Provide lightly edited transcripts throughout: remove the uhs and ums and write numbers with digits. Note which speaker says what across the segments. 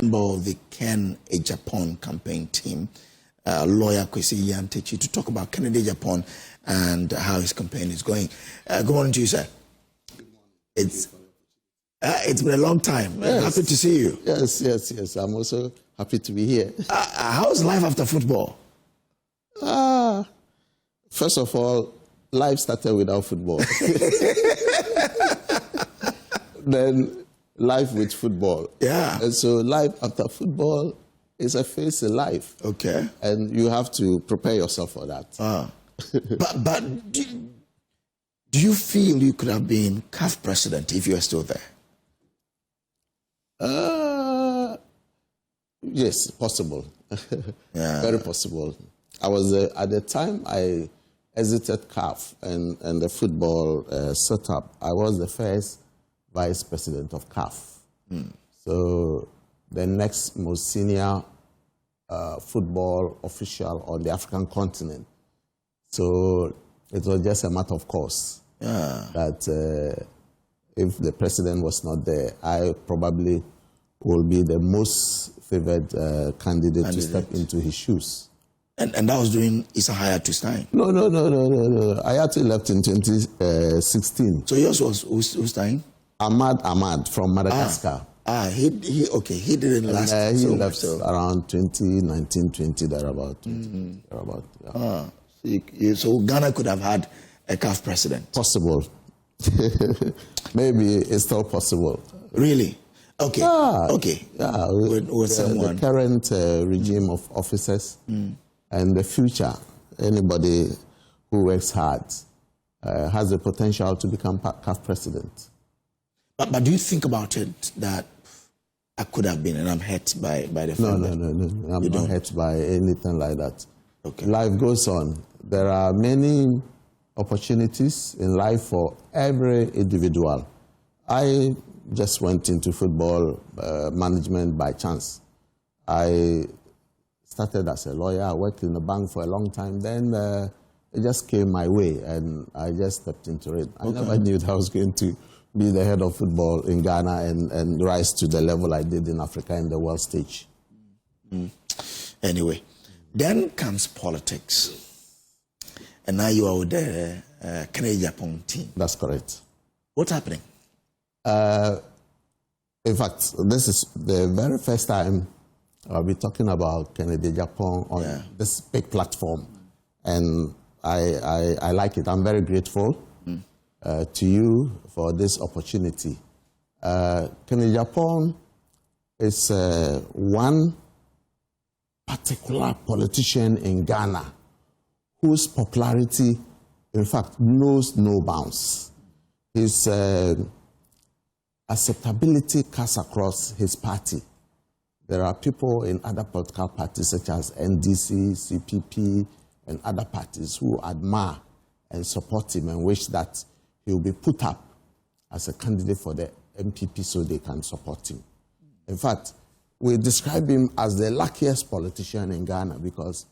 Speaker 1: member of the Ken Agyapong campaign team, lawyer Kwesi Nyantakyi, to talk about Kennedy Agyapong and how his campaign is going. Good morning to you, sir. It's been a long time. Yes. Happy to see you.
Speaker 2: Yes. I'm also happy to be here.
Speaker 1: How's life after football?
Speaker 2: First of all, life started without football. Then life with football.
Speaker 1: Yeah.
Speaker 2: And so life after football is a phase in life.
Speaker 1: Okay.
Speaker 2: And you have to prepare yourself for that.
Speaker 1: But do you feel you could have been CAF president if you were still there?
Speaker 2: Yes, possible.
Speaker 1: Yeah.
Speaker 2: Very possible. I was at the time I exited CAF and the football setup. I was the first vice president of CAF. So the next most senior football official on the African continent. So it was just a matter of course that if the president was not there, I probably will be the most favored candidate to step into his shoes.
Speaker 1: And that was during Issa Hayatu's time?
Speaker 2: No. Hayatu left in 2016.
Speaker 1: So yours was whose time?
Speaker 2: Ahmad from Madagascar.
Speaker 1: He didn't last.
Speaker 2: He left around 2019-20, thereabout.
Speaker 1: So Ghana could have had a CAF president?
Speaker 2: Possible. Maybe it's still possible.
Speaker 1: Really? Okay.
Speaker 2: Yeah.
Speaker 1: With someone.
Speaker 2: The current regime of officers and the future, anybody who works hard has the potential to become CAF president.
Speaker 1: But do you think about it that I could have been and I'm hurt by the fact
Speaker 2: No. I'm not hurt by anything like that.
Speaker 1: Okay.
Speaker 2: Life goes on. There are many opportunities in life for every individual. I just went into football management by chance. I started as a lawyer. I worked in the bank for a long time. Then it just came my way, and I just stepped into it. I never knew that I was going to be the head of football in Ghana and rise to the level I did in Africa in the world stage.
Speaker 1: Anyway, then comes politics. And now you are with the Kennedy Agyapong team.
Speaker 2: That's correct.
Speaker 1: What's happening?
Speaker 2: In fact, this is the very first time I'll be talking about Kennedy Agyapong on this big platform. And I like it. I'm very grateful to you for this opportunity. Kennedy Agyapong is one particular politician in Ghana whose popularity, in fact, knows no bounds. His acceptability cuts across his party. There are people in other political parties such as NDC, CPP, and other parties who admire and support him and wish that he will be put up as a candidate for the NPP so they can support him. In fact, we describe him as the luckiest politician in Ghana because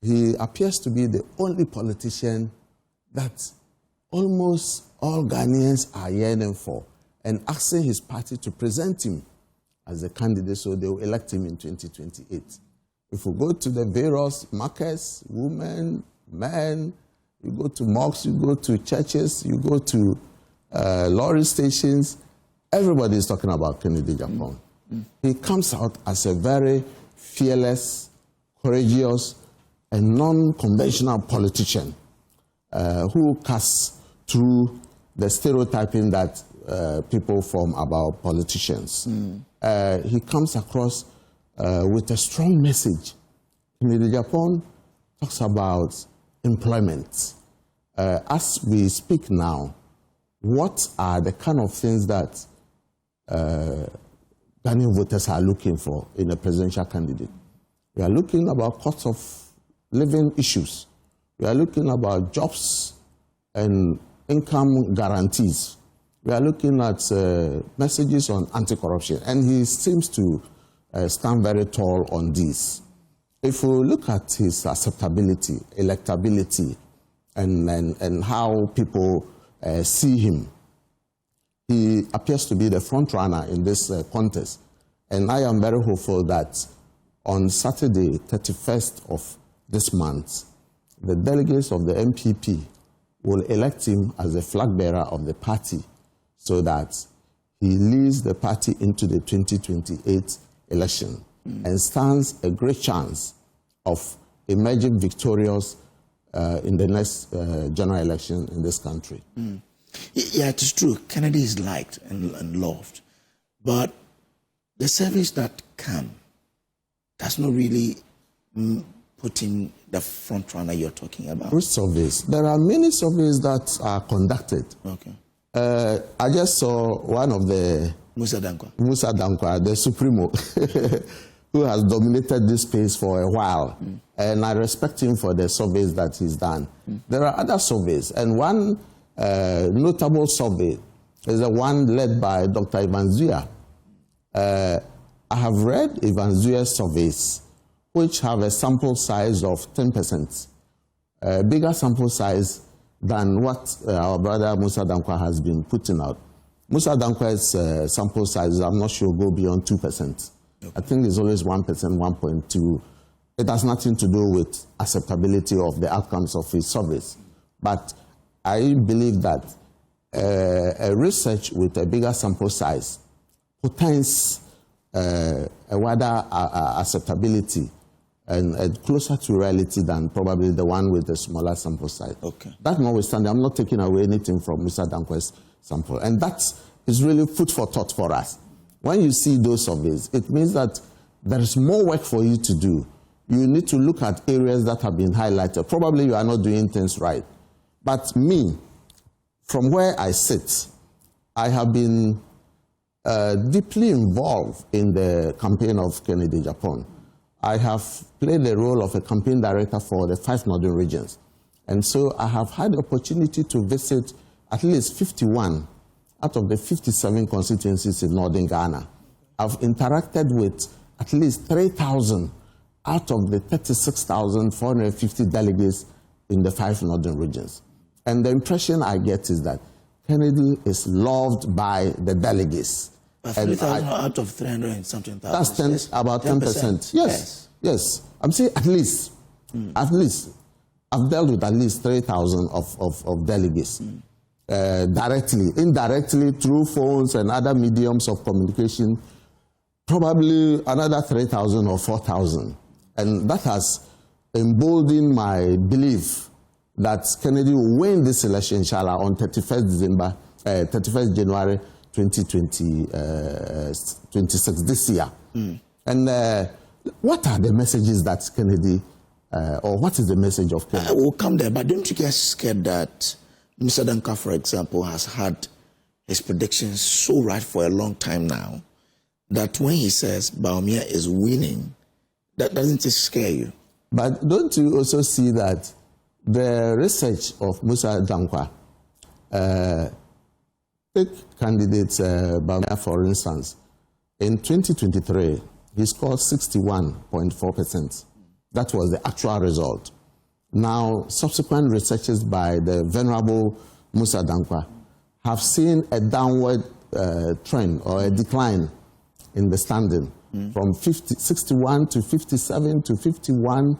Speaker 2: he appears to be the only politician that almost all Ghanaians are yearning for and asking his party to present him as a candidate so they will elect him in 2028. If we go to the various markets, women, men, you go to mosques, you go to churches, you go to lorry stations, everybody is talking about Kennedy Agyapong. He comes out as a very fearless, courageous, and non-conventional politician who cuts through the stereotyping that people form about politicians. He comes across with a strong message. Kennedy Agyapong talks about employment. As we speak now, what are the kind of things that Ghanaian voters are looking for in a presidential candidate? We are looking about cost of living issues. We are looking about jobs and income guarantees. We are looking at messages on anti-corruption, and he seems to stand very tall on this. If we look at his acceptability, electability, and how people see him, he appears to be the front runner in this contest. And I am very hopeful that on Saturday, 31st of this month, the delegates of the NPP will elect him as the flag bearer of the party so that he leads the party into the 2028 election and stands a great chance of emerging victorious in the next general election in this country.
Speaker 1: Yeah, it is true. Kennedy is liked and loved. But the service that come does not really put in the front runner you're talking about.
Speaker 2: Which surveys? There are many surveys that are conducted.
Speaker 1: Okay.
Speaker 2: I just saw one of the
Speaker 1: Musa
Speaker 2: Dankwa, the Supremo, who has dominated this space for a while. And I respect him for the surveys that he's done. There are other surveys, and one notable survey is the one led by Dr. Ivan Zuya. I have read Ivan Zuya's surveys, which have a sample size of 10%, a bigger sample size than what our brother Musa Dankwa has been putting out. Musa Dankwa's sample size, I'm not sure, go beyond 2%. Okay. I think it's always 1%, 1.2%. It has nothing to do with acceptability of the outcomes of his surveys. But I believe that a research with a bigger sample size portends a wider acceptability and closer to reality than probably the one with the smaller sample size.
Speaker 1: Okay.
Speaker 2: That notwithstanding, I'm not taking away anything from Mr. Dankwa's sample. And that is really food for thought for us. When you see those surveys, it means that there is more work for you to do. You need to look at areas that have been highlighted. Probably you are not doing things right. But me, from where I sit, I have been deeply involved in the campaign of Kennedy Agyapong. I have played the role of a campaign director for the 5 northern regions. And so I have had the opportunity to visit at least 51 out of the 57 constituencies in northern Ghana. I've interacted with at least 3,000 out of the 36,450 delegates in the 5 northern regions. And the impression I get is that Kennedy is loved by the delegates.
Speaker 1: 3,000 out of 300 and something thousand.
Speaker 2: That's about 10%. Yes. I'm saying at least. At least. I've dealt with at least 3,000 of delegates. Directly. Indirectly, through phones and other mediums of communication, probably another 3,000 or 4,000. And that has emboldened my belief that Kennedy will win this election, inshallah, on 31st January 2026, this year. And what are the messages that Kennedy, or what is the message of Kennedy?
Speaker 1: We'll come there, but don't you get scared that Mr. Dankwa, for example, has had his predictions so right for a long time now, that when he says Bawumia is winning, that doesn't it scare you?
Speaker 2: But don't you also see that the research of Musa Dankwa, take candidates Bawumia, for instance, in 2023, he scored 61.4%. That was the actual result. Now, subsequent researches by the venerable Musa Dankwa have seen a downward trend or a decline in the standing from 61 to 57 to 51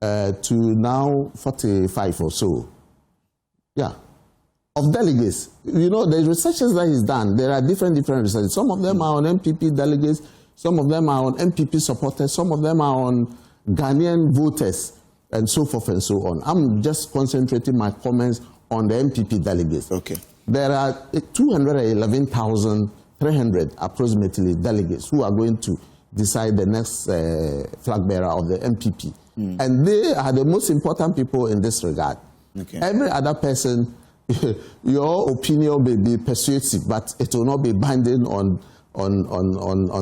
Speaker 2: to now 45 or so. Yeah. Of delegates. You know, the researches that he's done, there are different researches. Some of them are on NPP delegates, some of them are on NPP supporters, some of them are on Ghanaian voters, and so forth and so on. I'm just concentrating my comments on the NPP delegates.
Speaker 1: Okay.
Speaker 2: There are 211,300 approximately delegates who are going to decide the next flag bearer of the NPP. And they are the most important people in this regard.
Speaker 1: Okay.
Speaker 2: Every other person, your opinion may be persuasive, but it will not be binding on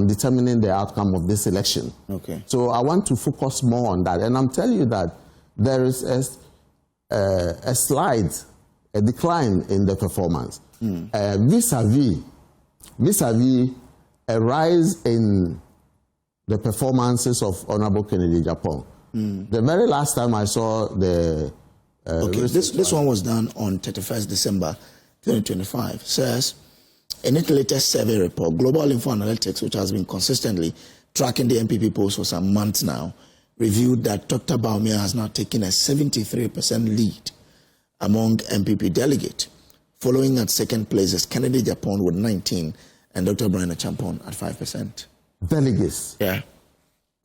Speaker 2: determining the outcome of this election.
Speaker 1: Okay. So
Speaker 2: I want to focus more on that. And I'm telling you that there is a slide, a decline in the performance. Vis-a-vis a rise in the performances of Honorable Kennedy Agyapong. The very last time I saw the...
Speaker 1: this one was done on 31st December 2025. Says In its latest survey report, Global Info Analytics, which has been consistently tracking the NPP polls for some months now, reviewed that Dr. Bawumia has now taken a 73% lead among NPP delegates. Following at second place is Kennedy Agyapong with 19 and Dr. Brian Achampong at 5%.
Speaker 2: Delegates?
Speaker 1: Yeah.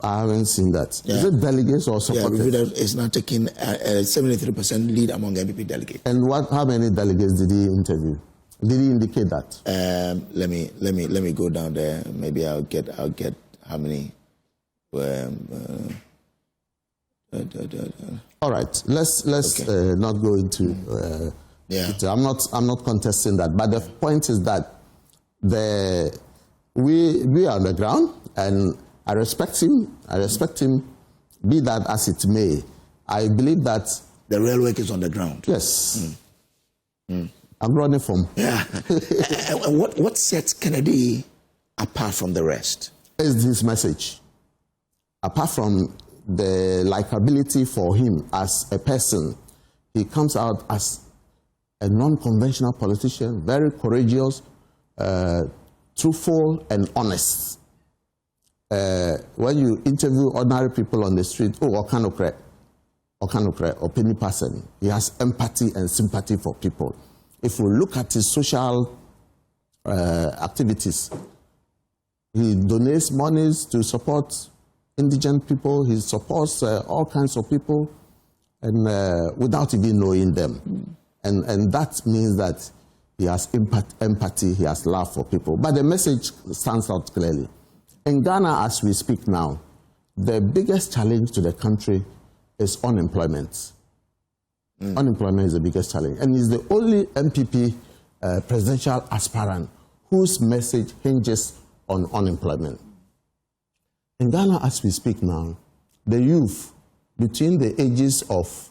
Speaker 2: I haven't seen that.
Speaker 1: Yeah.
Speaker 2: Is it delegates or supporters?
Speaker 1: Yeah, it's now taking a 73% lead among NPP delegates.
Speaker 2: And how many delegates did he interview? Did he indicate that?
Speaker 1: Let me go down there. Maybe I'll get how many.
Speaker 2: All right, let's okay. Not go into.
Speaker 1: Yeah.
Speaker 2: I'm not contesting that, but the point is that we are on the ground, and I respect him. Be that as it may. I believe that
Speaker 1: the real work is on the ground.
Speaker 2: Yes. I'm running from.
Speaker 1: Yeah. And what sets Kennedy apart from the rest?
Speaker 2: Is his message. Apart from the likability for him as a person, he comes out as a non-conventional politician, very courageous, truthful, and honest. When you interview ordinary people on the street, Okanokre, or penny person, he has empathy and sympathy for people. If we look at his social activities, he donates monies to support indigent people. He supports all kinds of people, and without even knowing them. And that means that he has empathy, he has love for people. But the message stands out clearly. In Ghana, as we speak now, the biggest challenge to the country is unemployment. Unemployment is the biggest challenge. And he's the only NPP presidential aspirant whose message hinges on unemployment. In Ghana, as we speak now, the youth between the ages of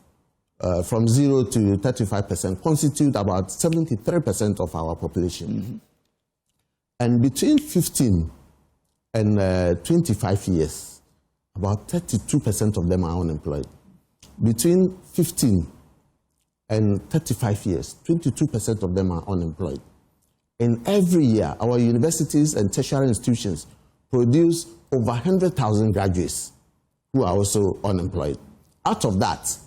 Speaker 2: from 0 to 35% constitute about 73% of our population. And between 15 and 25 years, about 32% of them are unemployed. Between 15 and 35 years, 22% of them are unemployed. And every year, our universities and tertiary institutions produce over 100,000 graduates who are also unemployed. Out of that,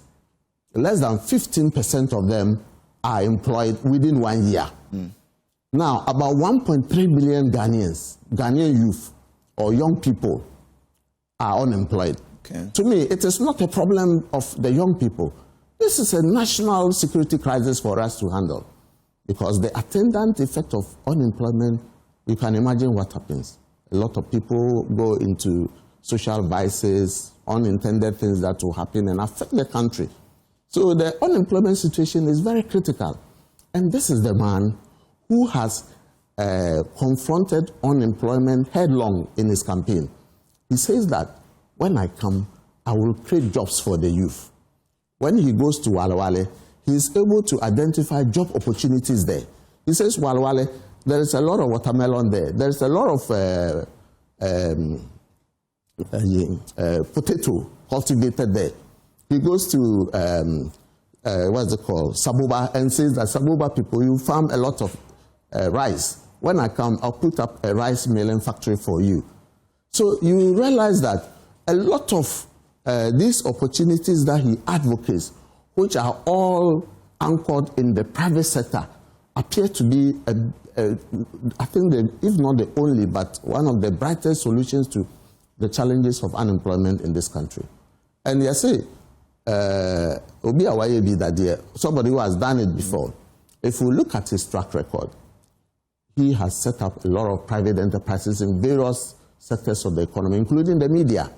Speaker 2: less than 15% of them are employed within 1 year. Now, about 1.3 million Ghanaian youth or young people are unemployed.
Speaker 1: Okay.
Speaker 2: To me, it is not a problem of the young people. This is a national security crisis for us to handle, because the attendant effect of unemployment, you can imagine what happens. A lot of people go into social vices, unintended things that will happen and affect the country. So the unemployment situation is very critical. And this is the man who has confronted unemployment headlong in his campaign. He says that when I come, I will create jobs for the youth. When he goes to Walawale, he is able to identify job opportunities there. He says, Walawale, there is a lot of watermelon there. There is a lot of potato cultivated there. He goes to, what's it called, Saboba, and says that Saboba people, you farm a lot of rice. When I come, I'll put up a rice milling factory for you. So you realize that a lot of these opportunities that he advocates, which are all anchored in the private sector, appear to be, I think, if not the only, but one of the brightest solutions to the challenges of unemployment in this country. And I say, somebody who has done it before, if we look at his track record, he has set up a lot of private enterprises in various sectors of the economy, including the media,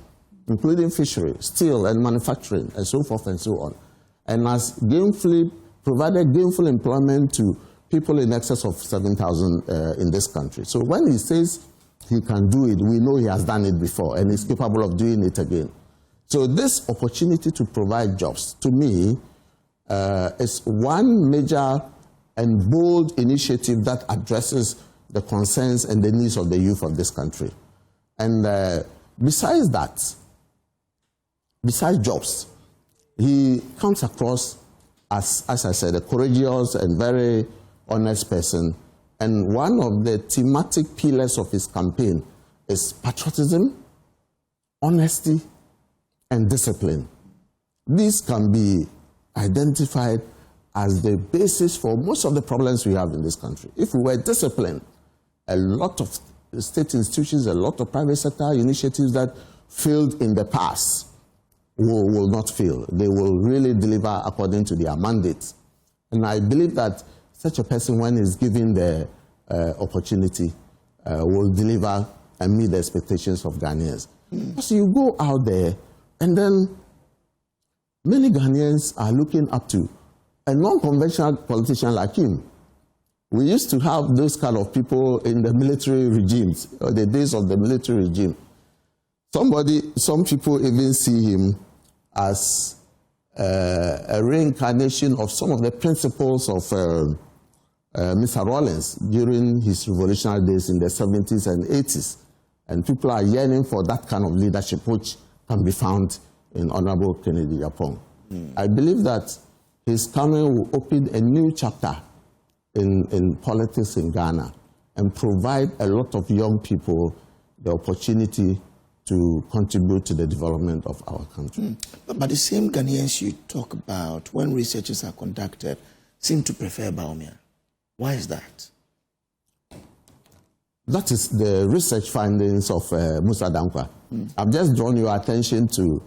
Speaker 2: including fishery, steel and manufacturing, and so forth and so on. And has provided gainful employment to people in excess of 7,000 in this country. So when he says he can do it, we know he has done it before and is capable of doing it again. So this opportunity to provide jobs, to me, is one major and bold initiative that addresses the concerns and the needs of the youth of this country. And besides that, besides jobs, he comes across as I said, a courageous and very honest person, And one of the thematic pillars of his campaign is patriotism, honesty, and discipline. These can be identified as the basis for most of the problems we have in this country. If we were disciplined, a lot of state institutions, a lot of private sector initiatives that failed in the past will not fail. They will really deliver according to their mandates. And I believe that such a person, when he's given the opportunity, will deliver and meet the expectations of Ghanaians. So you go out there, and then many Ghanaians are looking up to a non-conventional politician like him. We used to have those kind of people in the military regimes, or the days of the military regime. Some people even see him as a reincarnation of some of the principles of Mr. Rawlings during his revolutionary days in the 70s and 80s. And people are yearning for that kind of leadership, which can be found in Honorable Kennedy Agyapong. I believe that his coming will open a new chapter in politics in Ghana and provide a lot of young people the opportunity to contribute to the development of our country.
Speaker 1: But the same Ghanaians you talk about, when researches are conducted, seem to prefer Bawumia. Why is that?
Speaker 2: That is the research findings of Musa Dankwa. I've just drawn your attention to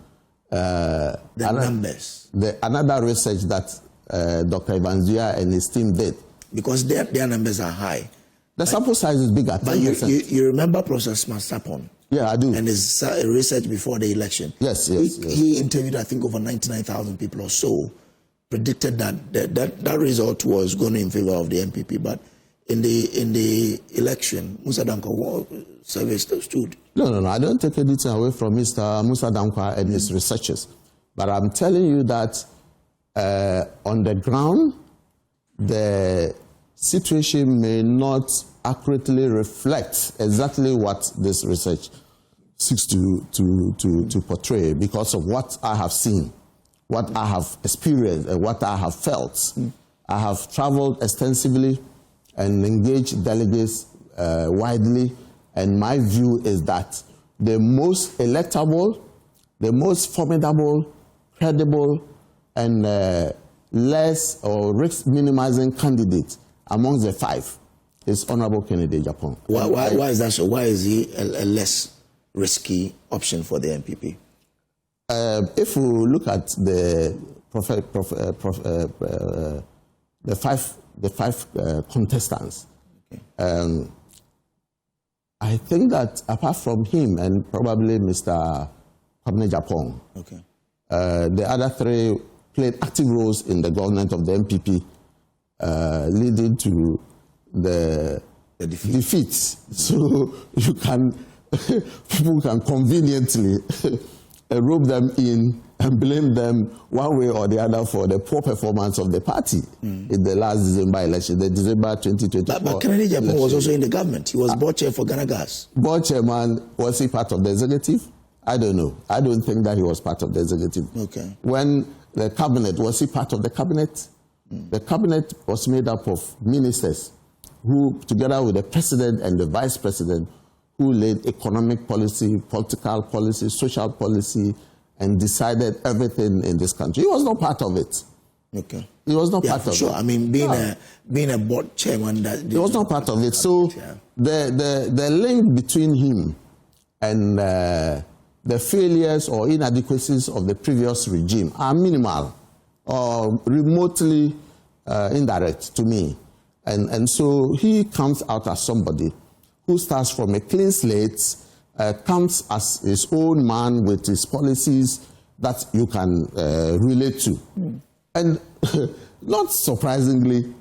Speaker 1: numbers.
Speaker 2: Another research that Dr. Evanzia and his team did.
Speaker 1: Because their numbers are high.
Speaker 2: The sample size is bigger.
Speaker 1: But you remember Professor Sapon?
Speaker 2: Yeah, I do.
Speaker 1: And his research before the election.
Speaker 2: Yes.
Speaker 1: He interviewed, I think, over 99,000 people or so, predicted that result was going in favor of the NPP. But in the election, Musa Dankwa survey stood.
Speaker 2: No. I don't take anything away from Mr. Musa Dankwa and his researchers. But I'm telling you that on the ground, the situation may not accurately reflect exactly what this research seeks to portray because of what I have seen, what I have experienced, and what I have felt. I have traveled extensively and engaged delegates widely, and my view is that the most electable, the most formidable, credible, and less or risk-minimizing candidate amongst the five is Honorable Kennedy Agyapong.
Speaker 1: Why is that so? Why is he a less risky option for the NPP?
Speaker 2: If we look at the five contestants, okay. I think that apart from him and probably Mr. Kwesi Nyantakyi, okay. The other three played active roles in the government of the NPP, leading to the defeat. So you can, people can conveniently rope them in and blame them one way or the other for the poor performance of the party in the last December election, the December 2024.
Speaker 1: But Kennedy Agyapong was also in the government. He was board chair for Ghana Gas.
Speaker 2: Board chairman, was he part of the executive? I don't know. I don't think that he was part of the executive.
Speaker 1: Okay.
Speaker 2: When the cabinet, was he part of the cabinet? The cabinet was made up of ministers who, together with the president and the vice president, who laid economic policy, political policy, social policy, and decided everything in this country. He was not part of it.
Speaker 1: Okay.
Speaker 2: He was not part of
Speaker 1: it. I mean, being a board chairman,
Speaker 2: he was not part of it. So the link between him and the failures or inadequacies of the previous regime are minimal or remotely indirect to me. And so he comes out as somebody who starts from a clean slate, comes as his own man with his policies that you can relate to. And not surprisingly,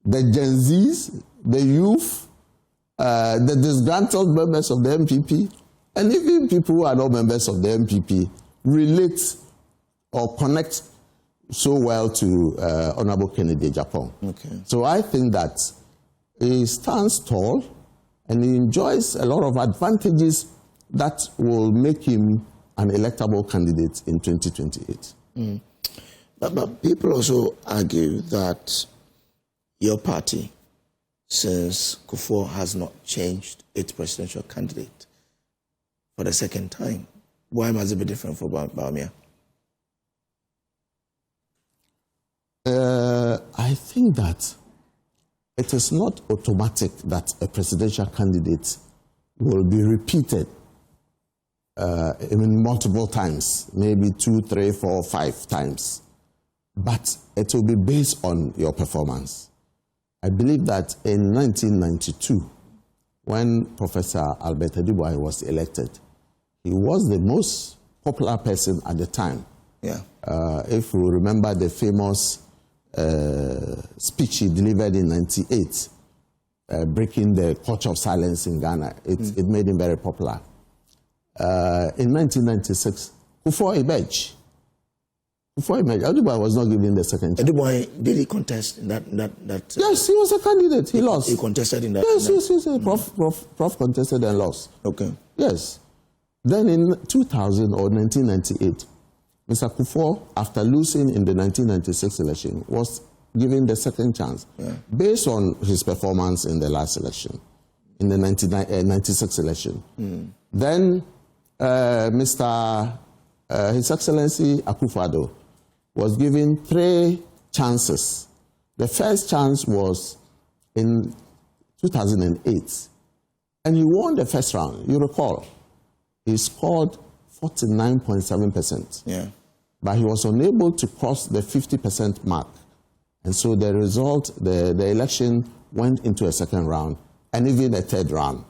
Speaker 2: the Gen Zs, the youth, the disgruntled members of the NPP, and even people who are not members of the NPP relate or connect so well to Honorable Kennedy Agyapong.
Speaker 1: Okay.
Speaker 2: So I think that he stands tall and he enjoys a lot of advantages that will make him an electable candidate in 2028.
Speaker 1: But people also argue that your party since Kufuor has not changed its presidential candidate for the second time. Why must it be different for Bawumia?
Speaker 2: I think that it is not automatic that a presidential candidate will be repeated multiple times, maybe 2, 3, 4, 5 times. But it will be based on your performance. I believe that in 1992, when Professor Albert Adubois was elected, he was the most popular person at the time.
Speaker 1: Yeah.
Speaker 2: If you remember the famous speech he delivered in 98, breaking the culture of silence in Ghana, it made him very popular. In 1996, Kufuor emerged. Adubois was not given the second chance.
Speaker 1: Adubois, did he contest in that?
Speaker 2: Yes, he was a candidate. He lost.
Speaker 1: He contested in that?
Speaker 2: Yes. Prof contested and lost.
Speaker 1: Okay.
Speaker 2: Yes. Then in 2000 or 1998, Mr. Kufuor, after losing in the 1996 election, was given the second chance based on his performance in the last election, in the 1996 election. Then His Excellency Akufo-Addo was given 3 chances. The first chance was in 2008, and he won the first round. You recall, he scored 49.7%.
Speaker 1: Yeah.
Speaker 2: But he was unable to cross the 50% mark. And so the result, the election went into a second round and even a third round,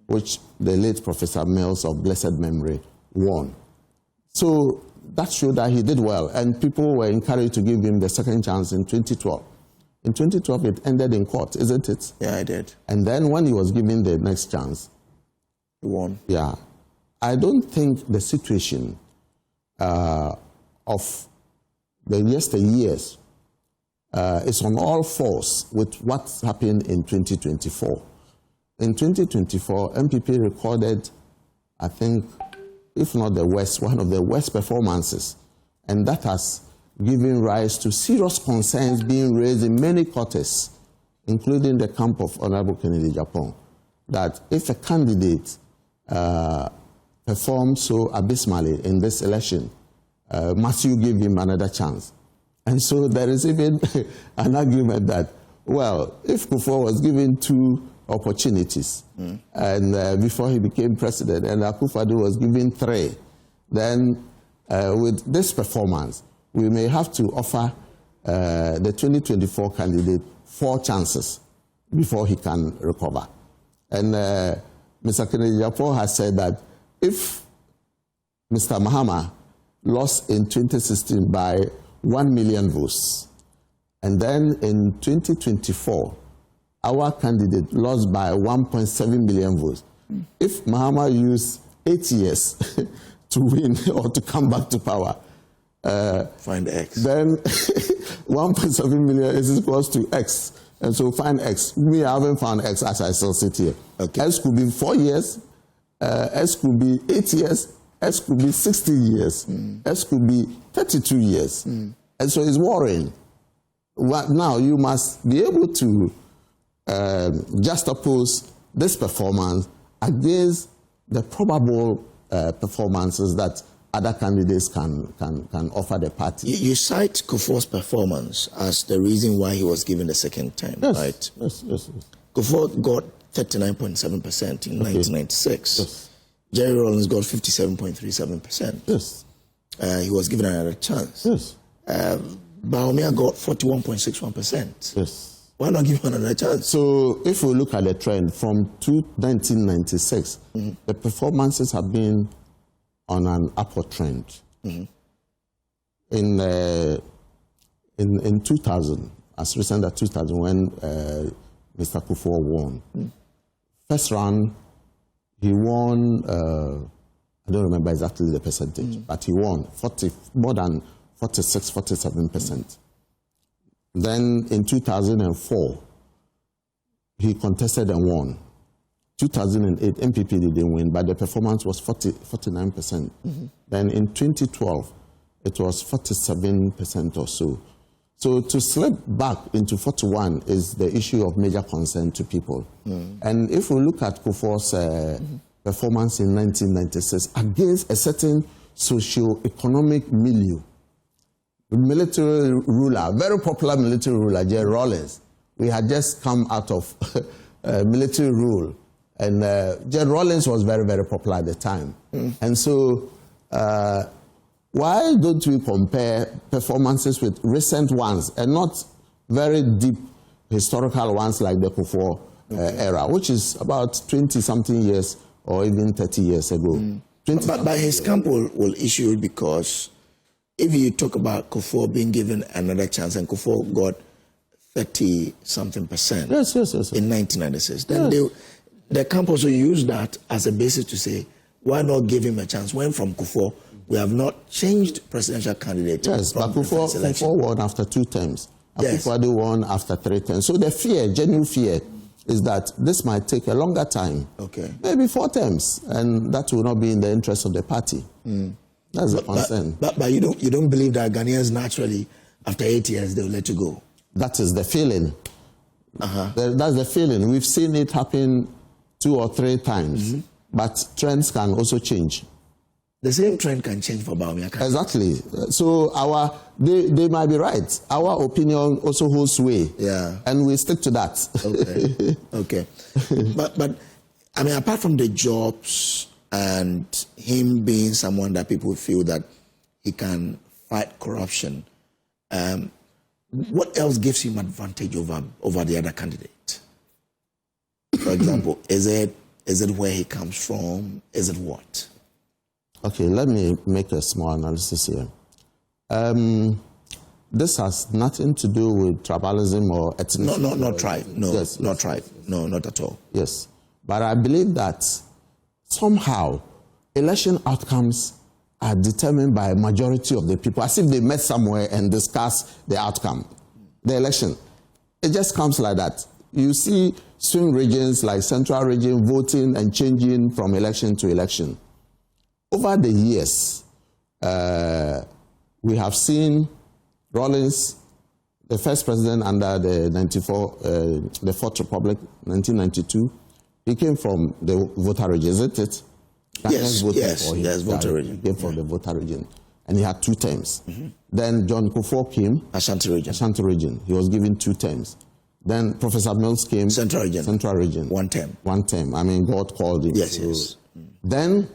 Speaker 2: which the late Professor Mills of blessed memory won. So that showed that he did well, and people were encouraged to give him the second chance in 2012. In 2012, it ended in court, isn't it?
Speaker 1: Yeah, I did.
Speaker 2: And then when he was given the next chance,
Speaker 1: he won.
Speaker 2: Yeah. I don't think the situation of the yesteryears is on all fours with what's happened in 2024. In 2024, NPP recorded, I think, if not the worst, one of the worst performances. And that has given rise to serious concerns being raised in many quarters, including the camp of Honorable Kennedy Agyapong, that if a candidate performs so abysmally in this election, must you give him another chance? And so there is even an argument that, well, if Kufuor was given 2 opportunities and before he became president, and Akufo-Addo was given 3, then with this performance, we may have to offer the 2024 candidate 4 chances before he can recover. And Mr. Kennedy Agyapong has said that if Mr. Mahama lost in 2016 by 1 million votes, and then in 2024, our candidate lost by 1.7 million votes. If Mahama used 8 years to win or to come back to power,
Speaker 1: find X.
Speaker 2: Then 1.7 million is equals to X. And so find X. We haven't found X as I still sit here.
Speaker 1: Okay.
Speaker 2: X could be 4 years, X could be 8 years, X could be 60 years, X could be 32 years. And so it's worrying. Now you must be able to juxtapose this performance against the probable performances that other candidates can offer the party.
Speaker 1: You cite Kufuor's performance as the reason why he was given the second time, right?
Speaker 2: Yes.
Speaker 1: Kufuor got 39.7% in 1996.
Speaker 2: Yes.
Speaker 1: Jerry Rawlings got 57.37%.
Speaker 2: Yes.
Speaker 1: He was given another chance.
Speaker 2: Yes.
Speaker 1: Bawumia got 41.61%.
Speaker 2: Yes.
Speaker 1: Why not give him another chance?
Speaker 2: So if we look at the trend from 1996, the performances have been on an upward trend. In 2000, as recent as 2000, when Mr. Kufuor won, first round, he won, I don't remember exactly the percentage, but he won more than 46, 47%. Then in 2004, he contested and won. 2008, NPP didn't win, but the performance was 49%. Then in 2012, it was 47% or so. So to slip back into 41 is the issue of major concern to people. And if we look at Kufuor's performance in 1996 against a certain socio-economic milieu, military ruler, very popular military ruler, Jerry Rawlings. We had just come out of military rule, and Jerry Rawlings was very, very popular at the time. And so why don't we compare performances with recent ones and not very deep historical ones like the Kufuor era, which is about 20-something years or even 30 years ago.
Speaker 1: But his camp will issue it because if you talk about Kufuor being given another chance, and Kufuor got 30-something%
Speaker 2: yes.
Speaker 1: in 1996, then the camp also used that as a basis to say, why not give him a chance? When from Kufuor, we have not changed presidential candidate.
Speaker 2: Yes, but Kufuor won after 2 terms. Akufo-Addo won after 3 terms. So the fear, genuine fear, is that this might take a longer time.
Speaker 1: Okay.
Speaker 2: Maybe 4 terms, and that will not be in the interest of the party. That's the concern.
Speaker 1: But you don't believe that Ghanaians naturally, after 8 years, they will let you go?
Speaker 2: That is the feeling. That's the feeling. We've seen it happen 2 or 3 times. But trends can also change.
Speaker 1: The same trend can change for Bawumia.
Speaker 2: Exactly. So they might be right. Our opinion also holds sway.
Speaker 1: Yeah.
Speaker 2: And we stick to that.
Speaker 1: Okay. But I mean, apart from the jobs and him being someone that people feel that he can fight corruption, what else gives him advantage over the other candidate? For example, is it where he comes from? Is it what?
Speaker 2: Okay, let me make a small analysis here. This has nothing to do with tribalism or ethnicity.
Speaker 1: No, not tribe. No,
Speaker 2: yes,
Speaker 1: not tribe. No, not at all.
Speaker 2: Yes. But I believe that somehow election outcomes are determined by a majority of the people, as if they met somewhere and discussed the outcome. The election. It just comes like that. You see swing regions like Central Region voting and changing from election to election. Over the years, we have seen Rawlings, the first president under the Fourth Republic, 1992. He came from the voter region, isn't it?
Speaker 1: Yes, voter region.
Speaker 2: He came from the voter region. And he had 2 terms. Then John Kufuor came.
Speaker 1: Ashanti
Speaker 2: region. He was given 2 terms. Then Professor Mills came.
Speaker 1: Central region. 1 term.
Speaker 2: 1 term. I mean, God called him.
Speaker 1: Yes.
Speaker 2: Then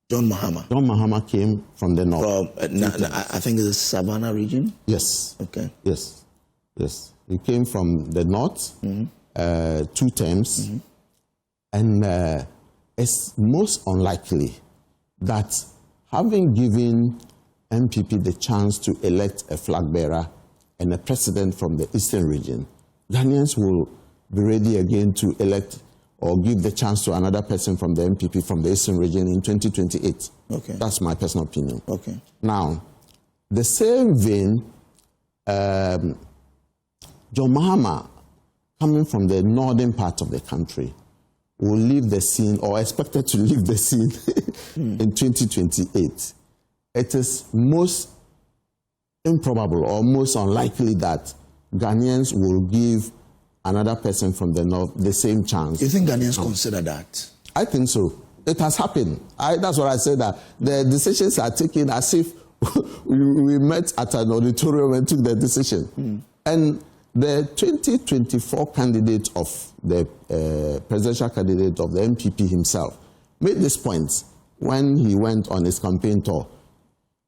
Speaker 1: John Mahama
Speaker 2: came from the north.
Speaker 1: I think it's the Savannah region?
Speaker 2: Yes.
Speaker 1: Okay.
Speaker 2: Yes. He came from the north, 2 terms. And it's most unlikely that having given NPP the chance to elect a flag bearer and a president from the eastern region, Ghanaians will be ready again to elect or give the chance to another person from the NPP from the eastern region in 2028.
Speaker 1: Okay.
Speaker 2: That's my personal opinion.
Speaker 1: Okay.
Speaker 2: Now, the same vein, John Mahama, coming from the northern part of the country, will leave the scene or expected to leave the scene in 2028. It is most improbable or most unlikely that Ghanaians will give another person from the north the same chance.
Speaker 1: You think Ghanaians consider that?
Speaker 2: I think so. It has happened. That's what I said, that the decisions are taken as if we met at an auditorium and took the decision. And the 2024 candidate of the presidential candidate of the NPP himself made this point when he went on his campaign tour.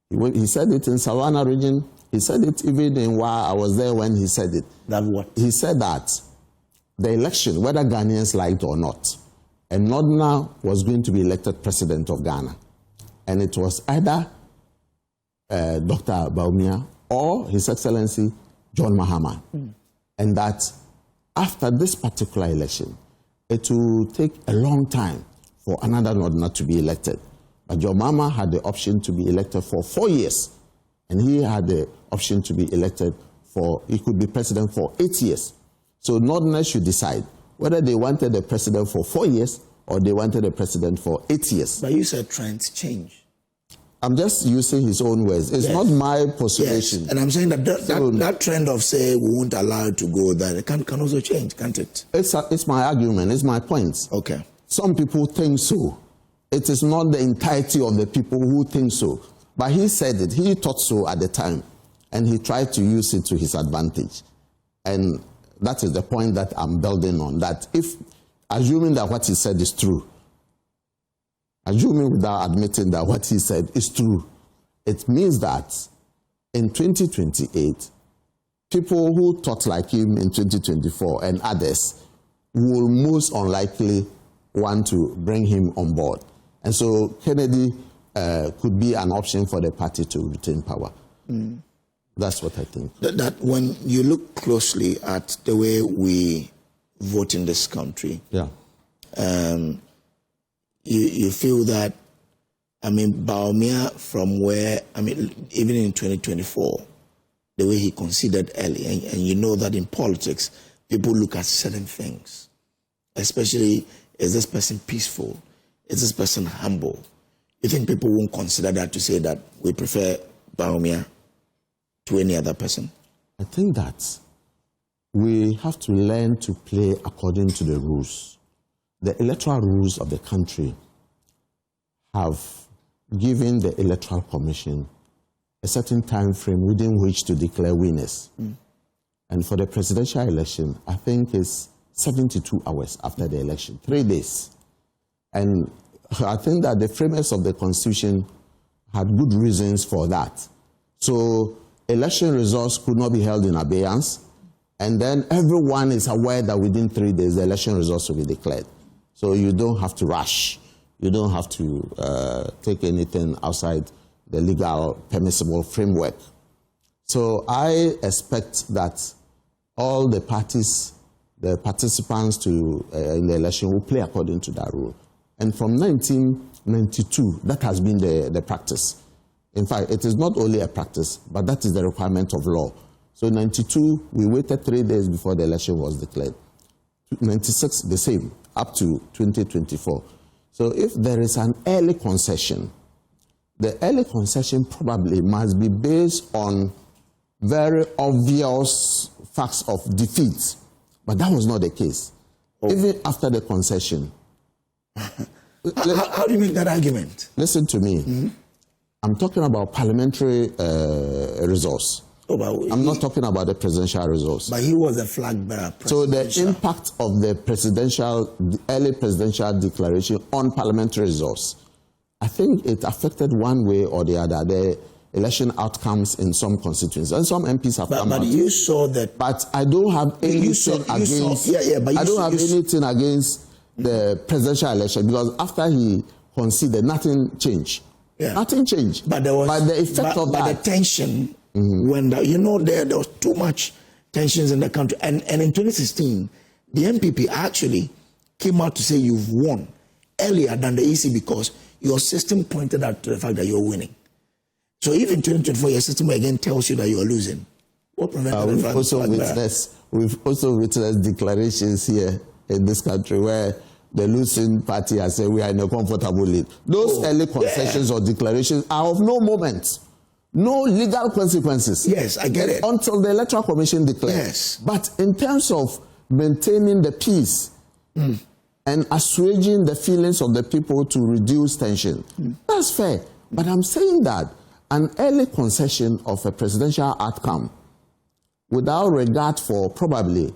Speaker 2: He said it in Savannah region. He said it even in while I was there when he said it.
Speaker 1: That what?
Speaker 2: He said that the election, whether Ghanaians liked or not, a Northerner was going to be elected president of Ghana. And it was either Dr. Bawumia or His Excellency John Mahama. And that after this particular election, it will take a long time for another Northerner to be elected. But John Mahama had the option to be elected for 4 years. And he had the option to be elected he could be president for 8 years. So Northerners should decide whether they wanted a president for 4 years or they wanted a president for 8 years.
Speaker 1: But you said trends change.
Speaker 2: I'm just using his own words. It's not my postulation.
Speaker 1: Yes. And I'm saying that that trend of say we won't allow it to go, that it can also change, can't it?
Speaker 2: It's my argument. It's my point.
Speaker 1: Okay.
Speaker 2: Some people think so. It is not the entirety of the people who think so. But he said it. He thought so at the time. And he tried to use it to his advantage. And that is the point that I'm building on. That if, assuming that what he said is true, assuming without admitting that what he said is true, it means that in 2028, people who thought like him in 2024 and others will most unlikely want to bring him on board. And so Kennedy could be an option for the party to retain power. That's what I think.
Speaker 1: That when you look closely at the way we vote in this country, you feel that, I mean, Bawumia from where, I mean, even in 2024, the way he conceded early, and you know that in politics, people look at certain things, especially, is this person peaceful? Is this person humble? You think people won't consider that to say that we prefer Bawumia to any other person?
Speaker 2: I think that we have to learn to play according to the rules. The electoral rules of the country have given the Electoral Commission a certain time frame within which to declare winners. And for the presidential election, I think it's 72 hours after the election, 3 days. And I think that the framers of the Constitution had good reasons for that. So election results could not be held in abeyance, and then everyone is aware that within 3 days the election results will be declared. So you don't have to rush. You don't have to take anything outside the legal permissible framework. So I expect that all the parties, the participants in the election will play according to that rule. And from 1992, that has been the practice. In fact, it is not only a practice, but that is the requirement of law. So in 92, we waited 3 days before the election was declared. 96, the same, up to 2024. So if there is an early concession, the early concession probably must be based on very obvious facts of defeat. But that was not the case. Even after the concession.
Speaker 1: How do you make that argument?
Speaker 2: Listen to me. I'm talking about parliamentary resource. I'm not talking about the presidential resource.
Speaker 1: But he was a flag bearer.
Speaker 2: So the impact of the early presidential declaration on parliamentary resource, I think it affected one way or the other the election outcomes in some constituencies. And some MPs have come out.
Speaker 1: But you saw that.
Speaker 2: But I don't have anything against. I don't have anything against the presidential election, because after he conceded, nothing changed. Nothing changed.
Speaker 1: But there was.
Speaker 2: But the effect of that.
Speaker 1: But the tension. When there was too much tensions in the country, and in 2016, the NPP actually came out to say you've won earlier than the EC because your system pointed out to the fact that you're winning. So if in 2024 your system again tells you that you're losing, what prevented
Speaker 2: we've also witnessed declarations here in this country where the losing party has said we are in a comfortable lead. Those early concessions or declarations are of no moment. No legal consequences.
Speaker 1: Yes, I get it.
Speaker 2: Until the Electoral Commission declares.
Speaker 1: Yes.
Speaker 2: But in terms of maintaining the peace and assuaging the feelings of the people to reduce tension, that's fair. But I'm saying that an early concession of a presidential outcome without regard for probably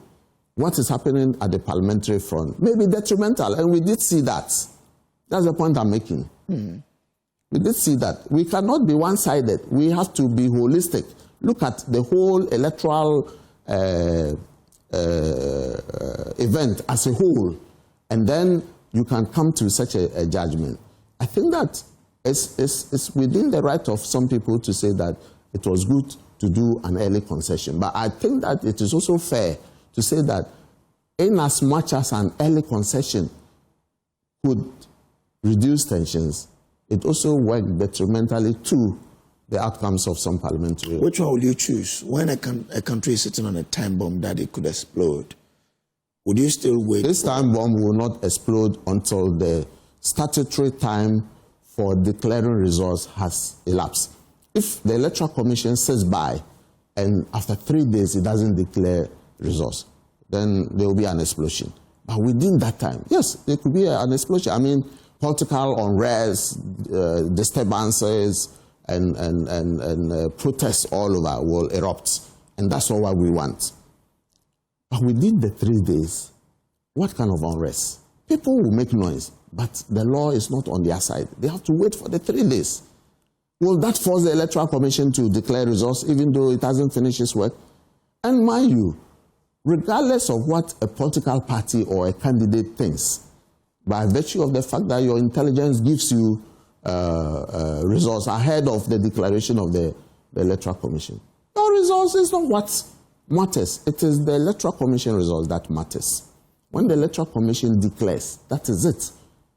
Speaker 2: what is happening at the parliamentary front may be detrimental. And we did see that. That's the point I'm making. We did see that. We cannot be one-sided. We have to be holistic. Look at the whole electoral event as a whole, and then you can come to such a judgment. I think that it's within the right of some people to say that it was good to do an early concession. But I think that it is also fair to say that in as much as an early concession could reduce tensions, it also worked detrimentally to the outcomes of some parliamentary.
Speaker 1: Which one will you choose? When a country is sitting on a time bomb that it could explode, would you still wait?
Speaker 2: This time bomb will not explode until the statutory time for declaring results has elapsed. If the Electoral Commission sits by and after 3 days it doesn't declare results, then there will be an explosion. But within that time, yes, there could be an explosion. I mean, political unrest, disturbances, and protests all over will erupt. And that's not what we want. But within the 3 days, what kind of unrest? People will make noise, but the law is not on their side. They have to wait for the 3 days. Will that force the Electoral Commission to declare results even though it hasn't finished its work? And mind you, regardless of what a political party or a candidate thinks, by virtue of the fact that your intelligence gives you results ahead of the declaration of the Electoral Commission, your results is not what matters. It is the Electoral Commission results that matters. When the Electoral Commission declares, that is it.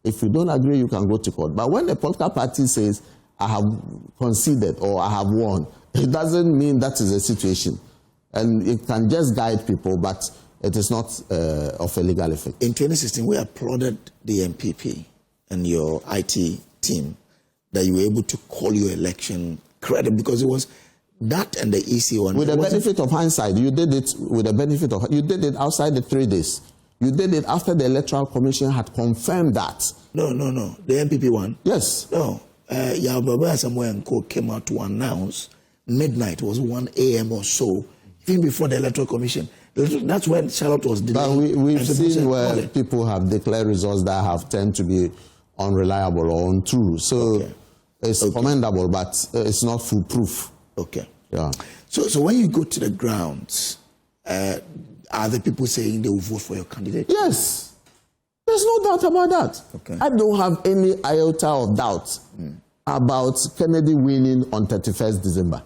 Speaker 2: If you don't agree, you can go to court. But when the political party says, I have conceded or I have won, it doesn't mean that is the situation. And it can just guide people, but it is not of a legal effect.
Speaker 1: In 2016, we applauded the NPP and your IT team that you were able to call your election credible, because it was that and the EC one.
Speaker 2: With the benefit of hindsight, you did it with the benefit of, you did it outside the 3 days. You did it after the Electoral Commission had confirmed that.
Speaker 1: No. The NPP one?
Speaker 2: Yes.
Speaker 1: No. Yababa somewhere and Co came out to announce midnight, was 1 a.m. or so, even before the Electoral Commission. That's when Charlotte was delayed.
Speaker 2: But we've seen where people have declared results that have tend to be unreliable or untrue. So it's commendable, but it's not foolproof.
Speaker 1: Okay.
Speaker 2: Yeah.
Speaker 1: So when you go to the grounds, are the people saying they will vote for your candidate?
Speaker 2: Yes. There's no doubt about that.
Speaker 1: Okay.
Speaker 2: I don't have any iota of doubt about Kennedy winning on 31st December.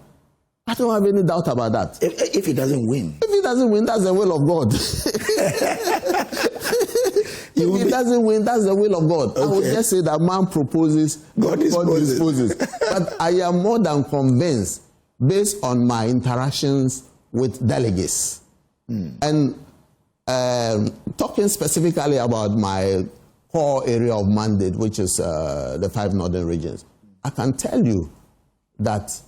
Speaker 2: I don't have any doubt about that.
Speaker 1: If he doesn't win?
Speaker 2: If he doesn't win, that's the will of God. If he doesn't win, that's the will of God. Okay. I would just say that man proposes, God disposes. But I am more than convinced, based on my interactions with delegates, and talking specifically about my core area of mandate, which is the 5 northern regions, I can tell you that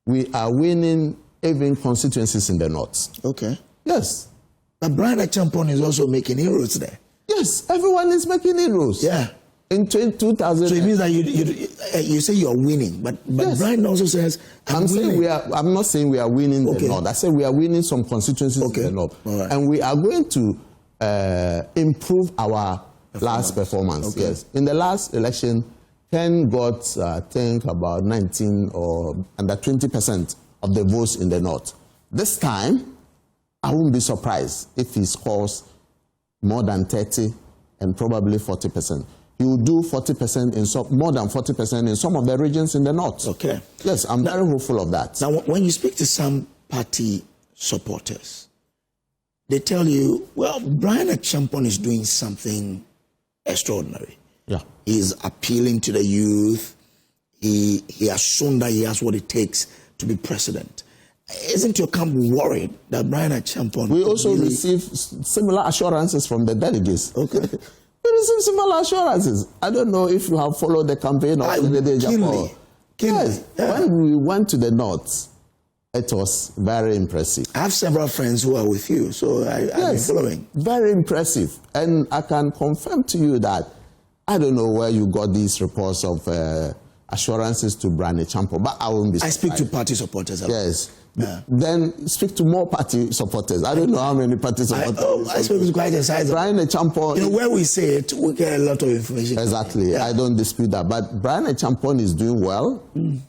Speaker 2: we are winning even constituencies in the north. Okay. Yes.
Speaker 1: But Brian Agyapong is also making inroads there.
Speaker 2: Yes, everyone is making inroads.
Speaker 1: Yeah.
Speaker 2: In 2000.
Speaker 1: So it means that you say you are winning, but yes. Brian also says I'm
Speaker 2: not saying we are winning the north. I said we are winning some constituencies in the north, and we are going to improve our last performance. Yes. In the last election, Ken got I think about 19 or under 20% of the votes in the north. This time, I won't be surprised if he scores more than 30 and probably 40%. He will do 40% in some, more than 40% in some of the regions in the north.
Speaker 1: Okay.
Speaker 2: Yes, I'm very hopeful of that.
Speaker 1: Now, when you speak to some party supporters, they tell you, well, Brian Agyapong is doing something extraordinary.
Speaker 2: Yeah.
Speaker 1: He's appealing to the youth. He has shown that he has what it takes to be president. Isn't your camp worried that Brian Agyapong...
Speaker 2: We also receive similar assurances from the delegates.
Speaker 1: Okay.
Speaker 2: We receive similar assurances. I don't know if you have followed the campaign of Agyapong. Yes. Yeah. When we went to the north, it was very impressive.
Speaker 1: I have several friends who are with you, so I've been following.
Speaker 2: Very impressive. And I can confirm to you that I don't know where you got these reports of assurances to Brian Agyapong, but I won't be surprised.
Speaker 1: I speak to party supporters.
Speaker 2: Yes. Yeah. Then speak to more party supporters. I don't know how many party supporters.
Speaker 1: I speak to quite a size.
Speaker 2: Brian Agyapong.
Speaker 1: You know, where we say it, we get a lot of information.
Speaker 2: Exactly. Yeah. I don't dispute that. But Brian Agyapong is doing well.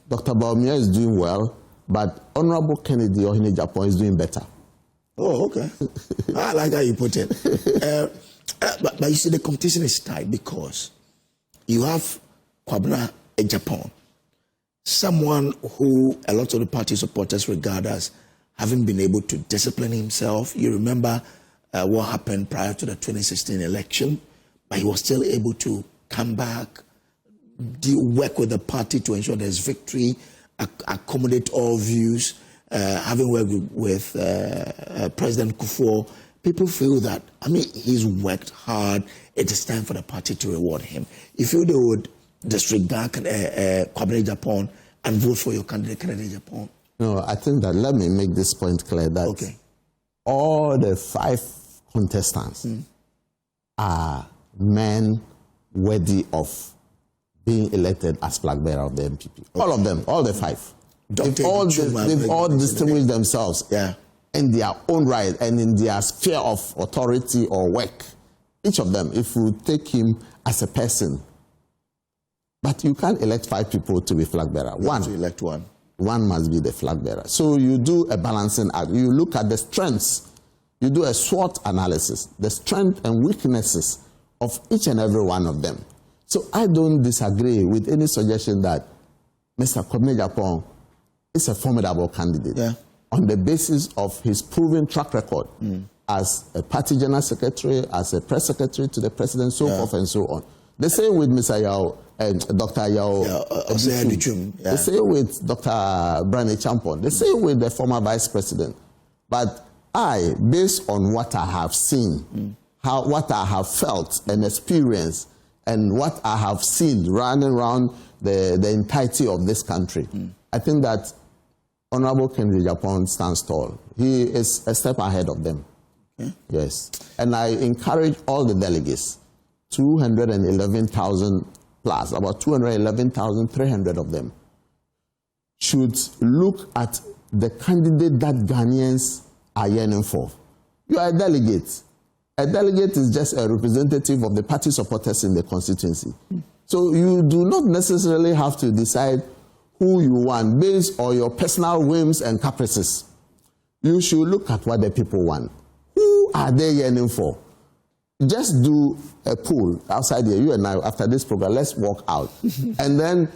Speaker 2: Dr. Bawumia is doing well. But Honorable Kennedy Agyapong is doing better.
Speaker 1: Oh, okay. I like how you put it. But you see, the competition is tight because you have Kwabena Agyapong, someone who a lot of the party supporters regard as having been able to discipline himself. You remember what happened prior to the 2016 election, but he was still able to come back, work with the party to ensure there's victory, accommodate all views, having worked with President Kufuor. People feel that, I mean, he's worked hard. It is time for the party to reward him. You feel they would disregard Kwesi Agyapong and vote for your candidate, Kennedy Agyapong?
Speaker 2: No, I think that, let me make this point clear, that all the 5 contestants are men worthy of being elected as Flagbearer of the NPP. All of them, all the 5. They've all distinguished themselves in their own right and in their sphere of authority or work. Each of them, if you take him as a person. But you can't elect 5 people to be Flagbearer.
Speaker 1: You have to elect one.
Speaker 2: One must be the Flagbearer. So you do a balancing act. You look at the strengths. You do a SWOT analysis, the strengths and weaknesses of each and every one of them. So I don't disagree with any suggestion that Mr. Kwesi Agyapong is a formidable candidate on the basis of his proven track record as a party general secretary, as a press secretary to the president, so forth and so on. The same with Mr. Yao and Dr. Yao. The same with Dr. Brane Champon. The same with the former vice president. But I, based on what I have seen, what I have felt and experienced, and what I have seen running around the entirety of this country, I think that Honorable Kennedy Agyapong stands tall. He is a step ahead of them. Yes. And I encourage all the delegates, 211,000 plus, about 211,300 of them, should look at the candidate that Ghanaians are yearning for. You are a delegate. A delegate is just a representative of the party supporters in the constituency. So you do not necessarily have to decide who you want based on your personal whims and caprices. You should look at what the people want. Who are they yearning for? Just do a poll outside here. You and I, after this program, let's walk out. And then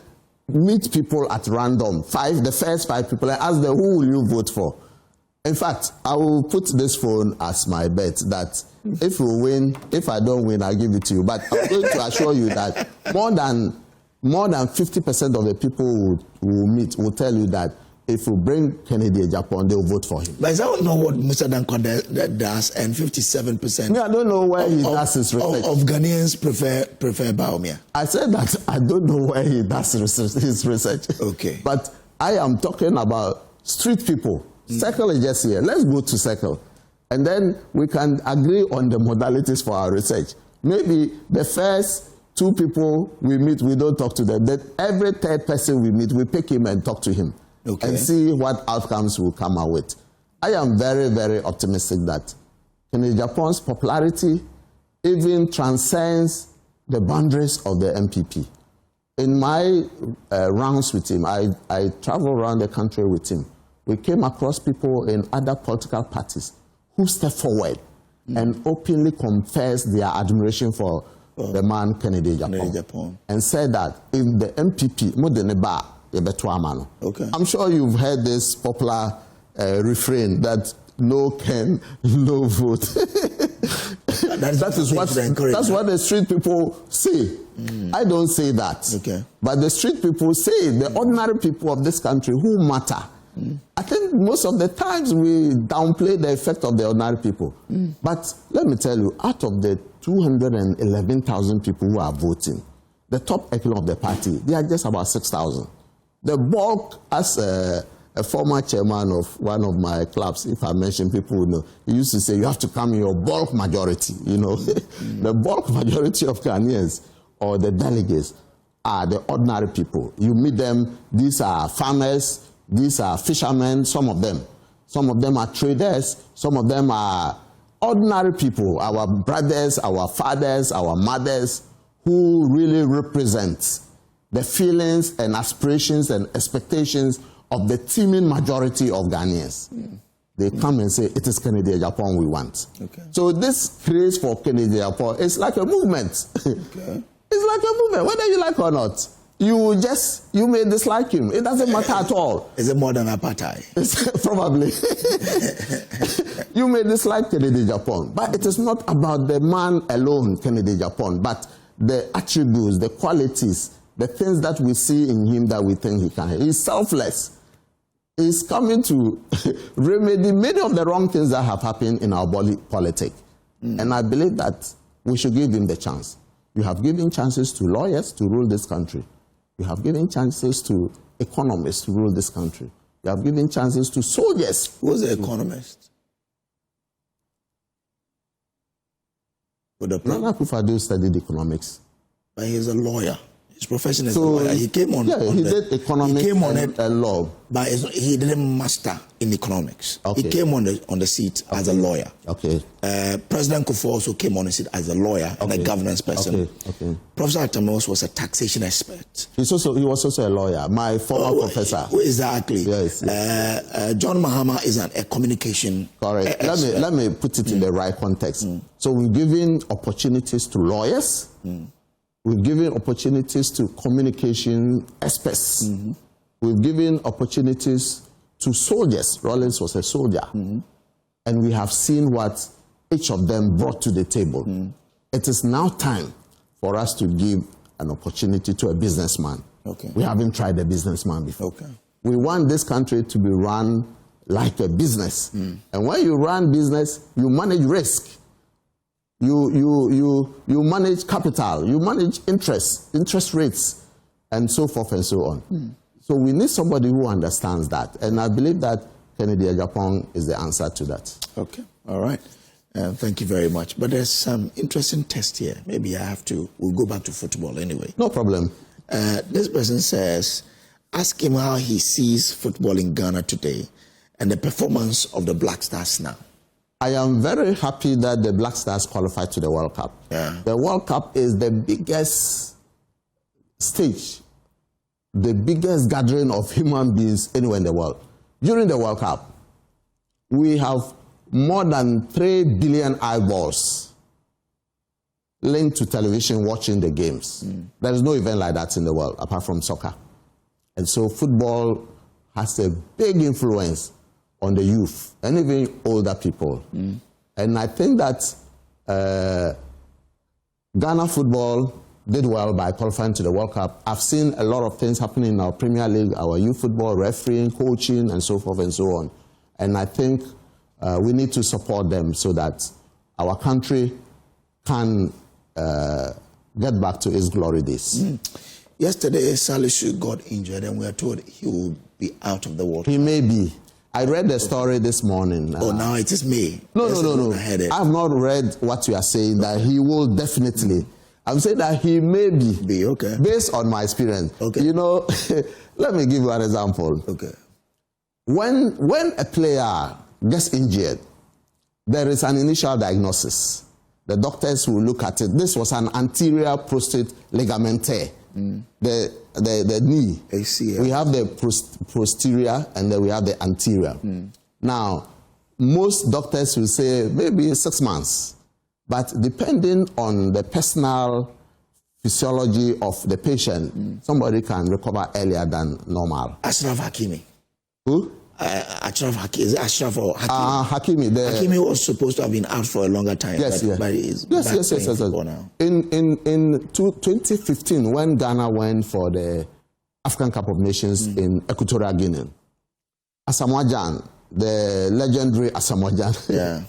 Speaker 2: meet people at random. The first 5 people, and ask them, who will you vote for? In fact, I will put this phone as my bet that if you win, if I don't win, I'll give it to you. But I'm going to assure you that more than 50% of the people who meet will tell you that if you bring Kennedy Agyapong, they'll vote for him.
Speaker 1: But is that not what Mr. Dankwa does? And 57%.
Speaker 2: I don't know where he does his research.
Speaker 1: Of Ghanaians prefer Bawumia.
Speaker 2: I said that I don't know where he does his research.
Speaker 1: Okay.
Speaker 2: But I am talking about street people. Circle is just here. Let's go to Circle. And then we can agree on the modalities for our research. Maybe the first 2 people we meet, we don't talk to them. Then every 3rd person we meet, we pick him and talk to him. And see what outcomes will come out with. I am very, very optimistic that Kennedy Agyapong's popularity even transcends the boundaries of the NPP. In my rounds with him, I travel around the country with him. We came across people in other political parties who stepped forward and openly confessed their admiration for the man Kennedy Agyapong and said that if the NPP, I'm sure you've heard this popular refrain that no can, no vote. That's what the street people say. I don't say that. But the street people say, the ordinary people of this country who matter. I think most of the times we downplay the effect of the ordinary people. But let me tell you, out of the 211,000 people who are voting, the top echelon of the party, they are just about 6,000. The bulk, as a former chairman of one of my clubs, if I mention people know, he used to say, you have to come in your bulk majority, The bulk majority of Ghanaians or the delegates are the ordinary people. You meet them, these are farmers, these are fishermen, some of them. Some of them are traders, some of them are ordinary people, our brothers, our fathers, our mothers, who really represent the feelings and aspirations and expectations of the teeming majority of Ghanaians. They come and say, it is Kennedy Agyapong we want. So this craze for Kennedy Agyapong is like a movement. It's like a movement, whether you like or not. You may dislike him. It doesn't matter at all.
Speaker 1: Is it more than apartheid?
Speaker 2: Probably. You may dislike Kennedy Agyapong, but it is not about the man alone, Kennedy Agyapong, but the attributes, the qualities, the things that we see in him that we think he can. He's selfless. He's coming to remedy many of the wrong things that have happened in our politics. And I believe that we should give him the chance. You have given chances to lawyers to rule this country. You have given chances to economists to rule this country. You have given chances to soldiers.
Speaker 1: Who was the economist?
Speaker 2: Nana Akufo-Addo studied economics.
Speaker 1: But he's a lawyer. His profession is a lawyer. He came on.
Speaker 2: Yeah, he did economics and law.
Speaker 1: But he didn't master in economics.
Speaker 2: Okay.
Speaker 1: He came on the seat as a lawyer.
Speaker 2: Okay.
Speaker 1: President Kufuor also came on the seat as a lawyer and a governance person.
Speaker 2: Okay.
Speaker 1: Professor Atamos was a taxation expert.
Speaker 2: He was also a lawyer. My former professor.
Speaker 1: Exactly.
Speaker 2: Yes.
Speaker 1: John Mahama is a communication.
Speaker 2: Correct. Let me put it in the right context. So we're giving opportunities to lawyers. We've given opportunities to communication experts. We've given opportunities to soldiers. Rawlings was a soldier. And we have seen what each of them brought to the table. It is now time for us to give an opportunity to a businessman.
Speaker 1: Okay.
Speaker 2: We haven't tried a businessman before.
Speaker 1: Okay.
Speaker 2: We want this country to be run like a business. And when you run business, you manage risk. You manage capital, you manage interest rates, and so forth and so on. So we need somebody who understands that. And I believe that Kennedy Agyapong is the answer to that.
Speaker 1: Okay, all right. Thank you very much. But there's some interesting test here. Maybe we'll go back to football anyway.
Speaker 2: No problem.
Speaker 1: This person says, ask him how he sees football in Ghana today and the performance of the Black Stars now.
Speaker 2: I am very happy that the Black Stars qualified to the World Cup.
Speaker 1: Yeah.
Speaker 2: The World Cup is the biggest stage, the biggest gathering of human beings anywhere in the world. During the World Cup, we have more than 3 billion eyeballs linked to television watching the games. There is no event like that in the world apart from soccer. And so football has a big influence on the youth and even older people. And I think that Ghana football did well by qualifying to the World Cup. I've seen a lot of things happening in our Premier League, our youth football, refereeing, coaching, and so forth and so on. And I think we need to support them so that our country can get back to its glory days.
Speaker 1: Yesterday, Salisu got injured and we are told he will be out of the World Cup.
Speaker 2: He may be. I read the story this morning.
Speaker 1: Now it is May.
Speaker 2: No. I have not read what you are saying, that he will definitely. I'm saying that he may be.
Speaker 1: Okay.
Speaker 2: Based on my experience.
Speaker 1: Okay.
Speaker 2: You know, let me give you an example.
Speaker 1: Okay.
Speaker 2: When a player gets injured, there is an initial diagnosis. The doctors will look at it. This was an anterior prostate ligament tear. The knee.
Speaker 1: ACL.
Speaker 2: We have the posterior and then we have the anterior. Now, most doctors will say maybe 6 months. But depending on the personal physiology of the patient, somebody can recover earlier than normal.
Speaker 1: Ashraf Hakimi.
Speaker 2: Who?
Speaker 1: Ashraf Hakimi. Is it Ashraf or Hakimi?
Speaker 2: Hakimi.
Speaker 1: Hakimi was supposed to have been out for a longer time.
Speaker 2: Yes.
Speaker 1: But he's
Speaker 2: Yes.
Speaker 1: now.
Speaker 2: In 2015, when Ghana went for the African Cup of Nations in Equatorial Guinea, Asamoah Gyan, the legendary Asamoah Gyan,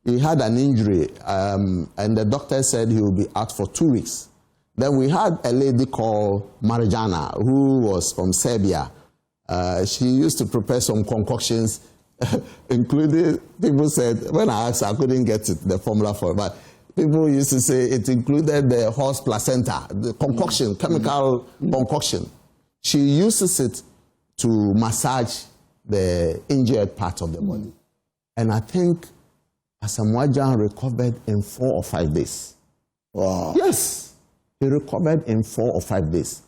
Speaker 2: he had an injury, and the doctor said he will be out for 2 weeks. Then we had a lady called Marijana, who was from Serbia. She used to prepare some concoctions, including, people said, when I asked, I couldn't get the formula for it, but people used to say it included the horse placenta, the concoction, chemical concoction. She uses it to massage the injured part of the body. And I think Asamoah Gyan recovered in 4 or 5 days.
Speaker 1: Wow.
Speaker 2: Yes, he recovered in 4 or 5 days.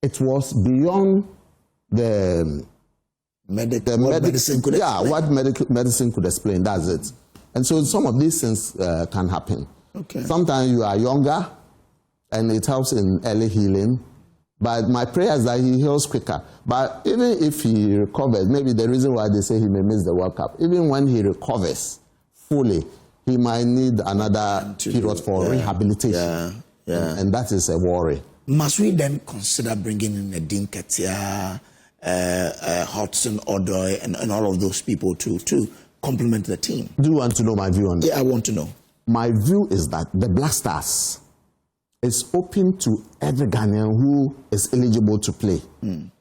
Speaker 2: It was beyond what medicine could explain. That's it. And so some of these things can happen.
Speaker 1: Okay.
Speaker 2: Sometimes you are younger, and it helps in early healing. But my prayer is that he heals quicker. But even if he recovers, maybe the reason why they say he may miss the World Cup, even when he recovers fully, he might need another period for rehabilitation. And that is a worry.
Speaker 1: Must we then consider bringing in a Dean Ketia, Hudson Odoi, and all of those people to complement the team?
Speaker 2: Do you want to know my view on that?
Speaker 1: Yeah, I want to know.
Speaker 2: My view is that the Black Stars is open to every Ghanaian who is eligible to play.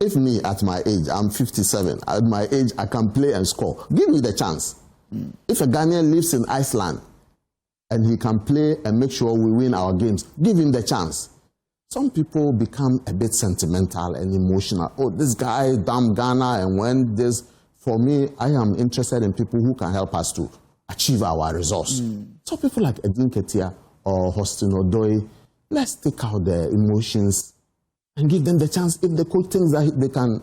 Speaker 2: If me, at my age, I'm 57, at my age, I can play and score, give me the chance. If a Ghanaian lives in Iceland and he can play and make sure we win our games, give him the chance. Some people become a bit sentimental and emotional. Oh, this guy, damn Ghana, and when this, for me, I am interested in people who can help us to achieve our results. So people like Edwin Ketia or Hostin Odoi, let's take out the emotions and give them the chance. If the coach thinks that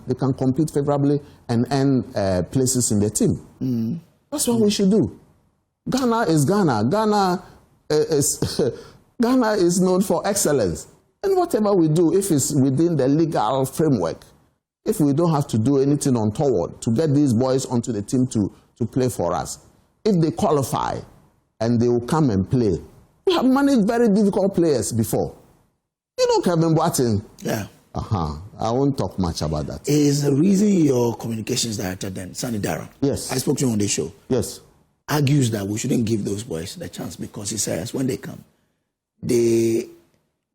Speaker 2: they can compete favorably and earn places in the team. That's what we should do. Ghana is Ghana. Ghana is known for excellence. And whatever we do, if it's within the legal framework, if we don't have to do anything untoward to get these boys onto the team to play for us, if they qualify and they will come and play. We have managed very difficult players before. You know Kevin Boateng?
Speaker 1: Yeah.
Speaker 2: I won't talk much about that.
Speaker 1: Is the reason your communications director then, Sani Dara,
Speaker 2: yes,
Speaker 1: I spoke to him on the show,
Speaker 2: yes,
Speaker 1: argues that we shouldn't give those boys the chance because he says when they come, they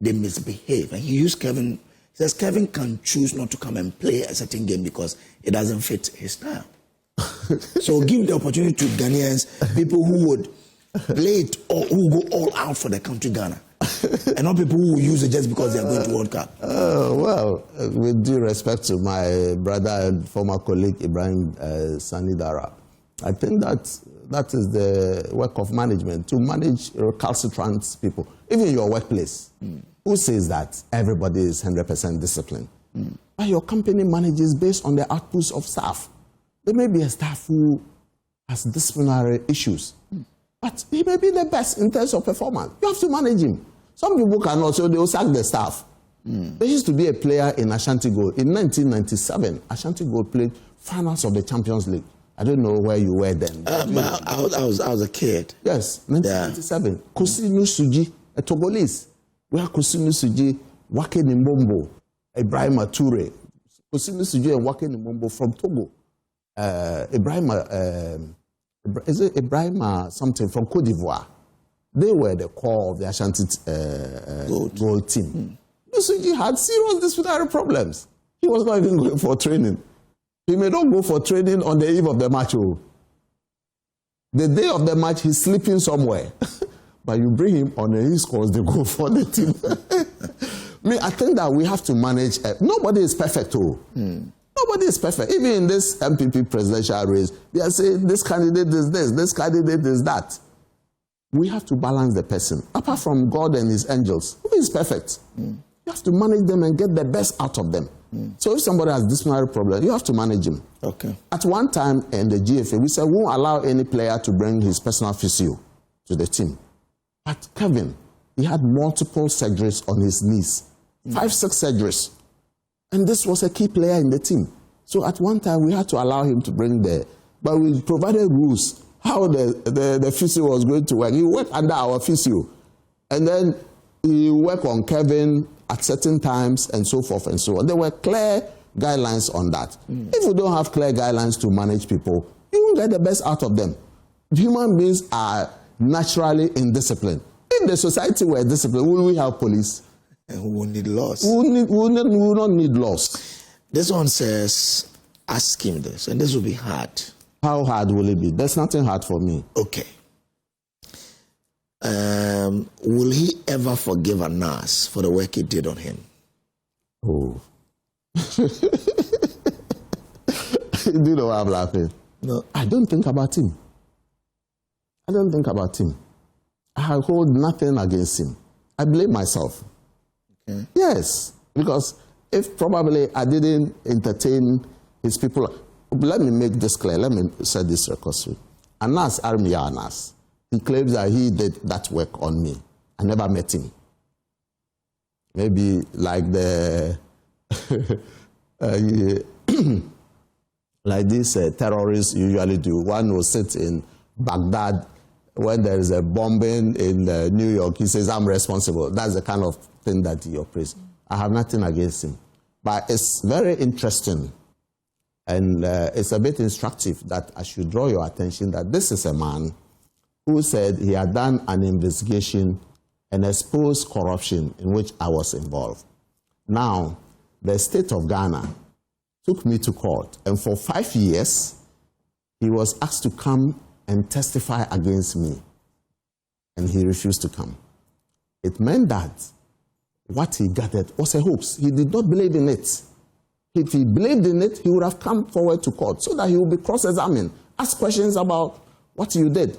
Speaker 1: misbehave. And he used Kevin, he says Kevin can choose not to come and play a certain game because it doesn't fit his style. So give the opportunity to Ghanaians, people who would play it or who go all out for the country Ghana. And not people who use it just because they are going to World Cup.
Speaker 2: Well, with due respect to my brother and former colleague Ibrahim Sani Dara, I think that is the work of management, to manage recalcitrant people. Even your workplace, who says that everybody is 100% disciplined? But your company manages based on the outputs of staff. There may be a staff who has disciplinary issues, but he may be the best in terms of performance. You have to manage him. Some people cannot, so they will sack the staff. There used to be a player in Ashanti Gold. In 1997, Ashanti Gold played finals of the Champions League. I don't know where you were then.
Speaker 1: I was a kid.
Speaker 2: Yes, 1997. Yeah. Kwesi Nyantakyi, a Togolese. We have Kwesi Nyantakyi, Wake Nimbombo, Ibrahim Toure. Kwesi Nyantakyi and Wake Nimbombo from Togo. Is it Ibrahim something from Cote d'Ivoire? They were the core of the Ashanti Gold team. Nyantakyi had serious disciplinary problems. He was not even going for training. He may not go for training on the eve of the match. The day of the match, he's sleeping somewhere. But you bring him on and he scores the goal for the team. I think that we have to manage. Nobody is perfect. Nobody is perfect. Even in this NPP presidential race, they are saying this candidate is this candidate is that. We have to balance the person. Apart from God and his angels, who is perfect? You have to manage them and get the best out of them. So if somebody has disciplinary problem, you have to manage him.
Speaker 1: Okay.
Speaker 2: At one time in the GFA, we said we won't allow any player to bring his personal physio to the team. But Kevin, he had multiple surgeries on his knees. 5, 6 surgeries. And this was a key player in the team. So at one time, we had to allow him to bring but we provided rules how the physio was going to work. He worked under our physio. And then he worked on Kevin at certain times and so forth and so on. There were clear guidelines on that. If we don't have clear guidelines to manage people, you won't get the best out of them. Human beings are naturally indisciplined. If the society were disciplined, will we have police?
Speaker 1: And we will need laws.
Speaker 2: We will not need laws.
Speaker 1: This one says, ask him this, and this will be hard.
Speaker 2: How hard will it be? There's nothing hard for me.
Speaker 1: Okay. Will he ever forgive Anas for the work he did on him?
Speaker 2: Oh. Do you know why I'm laughing?
Speaker 1: No.
Speaker 2: I don't think about him. I hold nothing against him. I blame myself. Okay. Yes. Because if probably I didn't entertain his people, let me make this clear. Let me set this record straight. Anas Armia Anas. He claims that he did that work on me. I never met him. Maybe like like these terrorists usually do. One will sit in Baghdad when there is a bombing in New York. He says, I'm responsible. That's the kind of thing that he operates. I have nothing against him. But it's very interesting and it's a bit instructive that I should draw your attention that this is a man who said he had done an investigation and expose corruption in which I was involved. Now, the state of Ghana took me to court, and for 5 years, he was asked to come and testify against me, and he refused to come. It meant that what he gathered was a hoax. He did not believe in it. If he believed in it, he would have come forward to court so that he would be cross-examined, ask questions about what you did.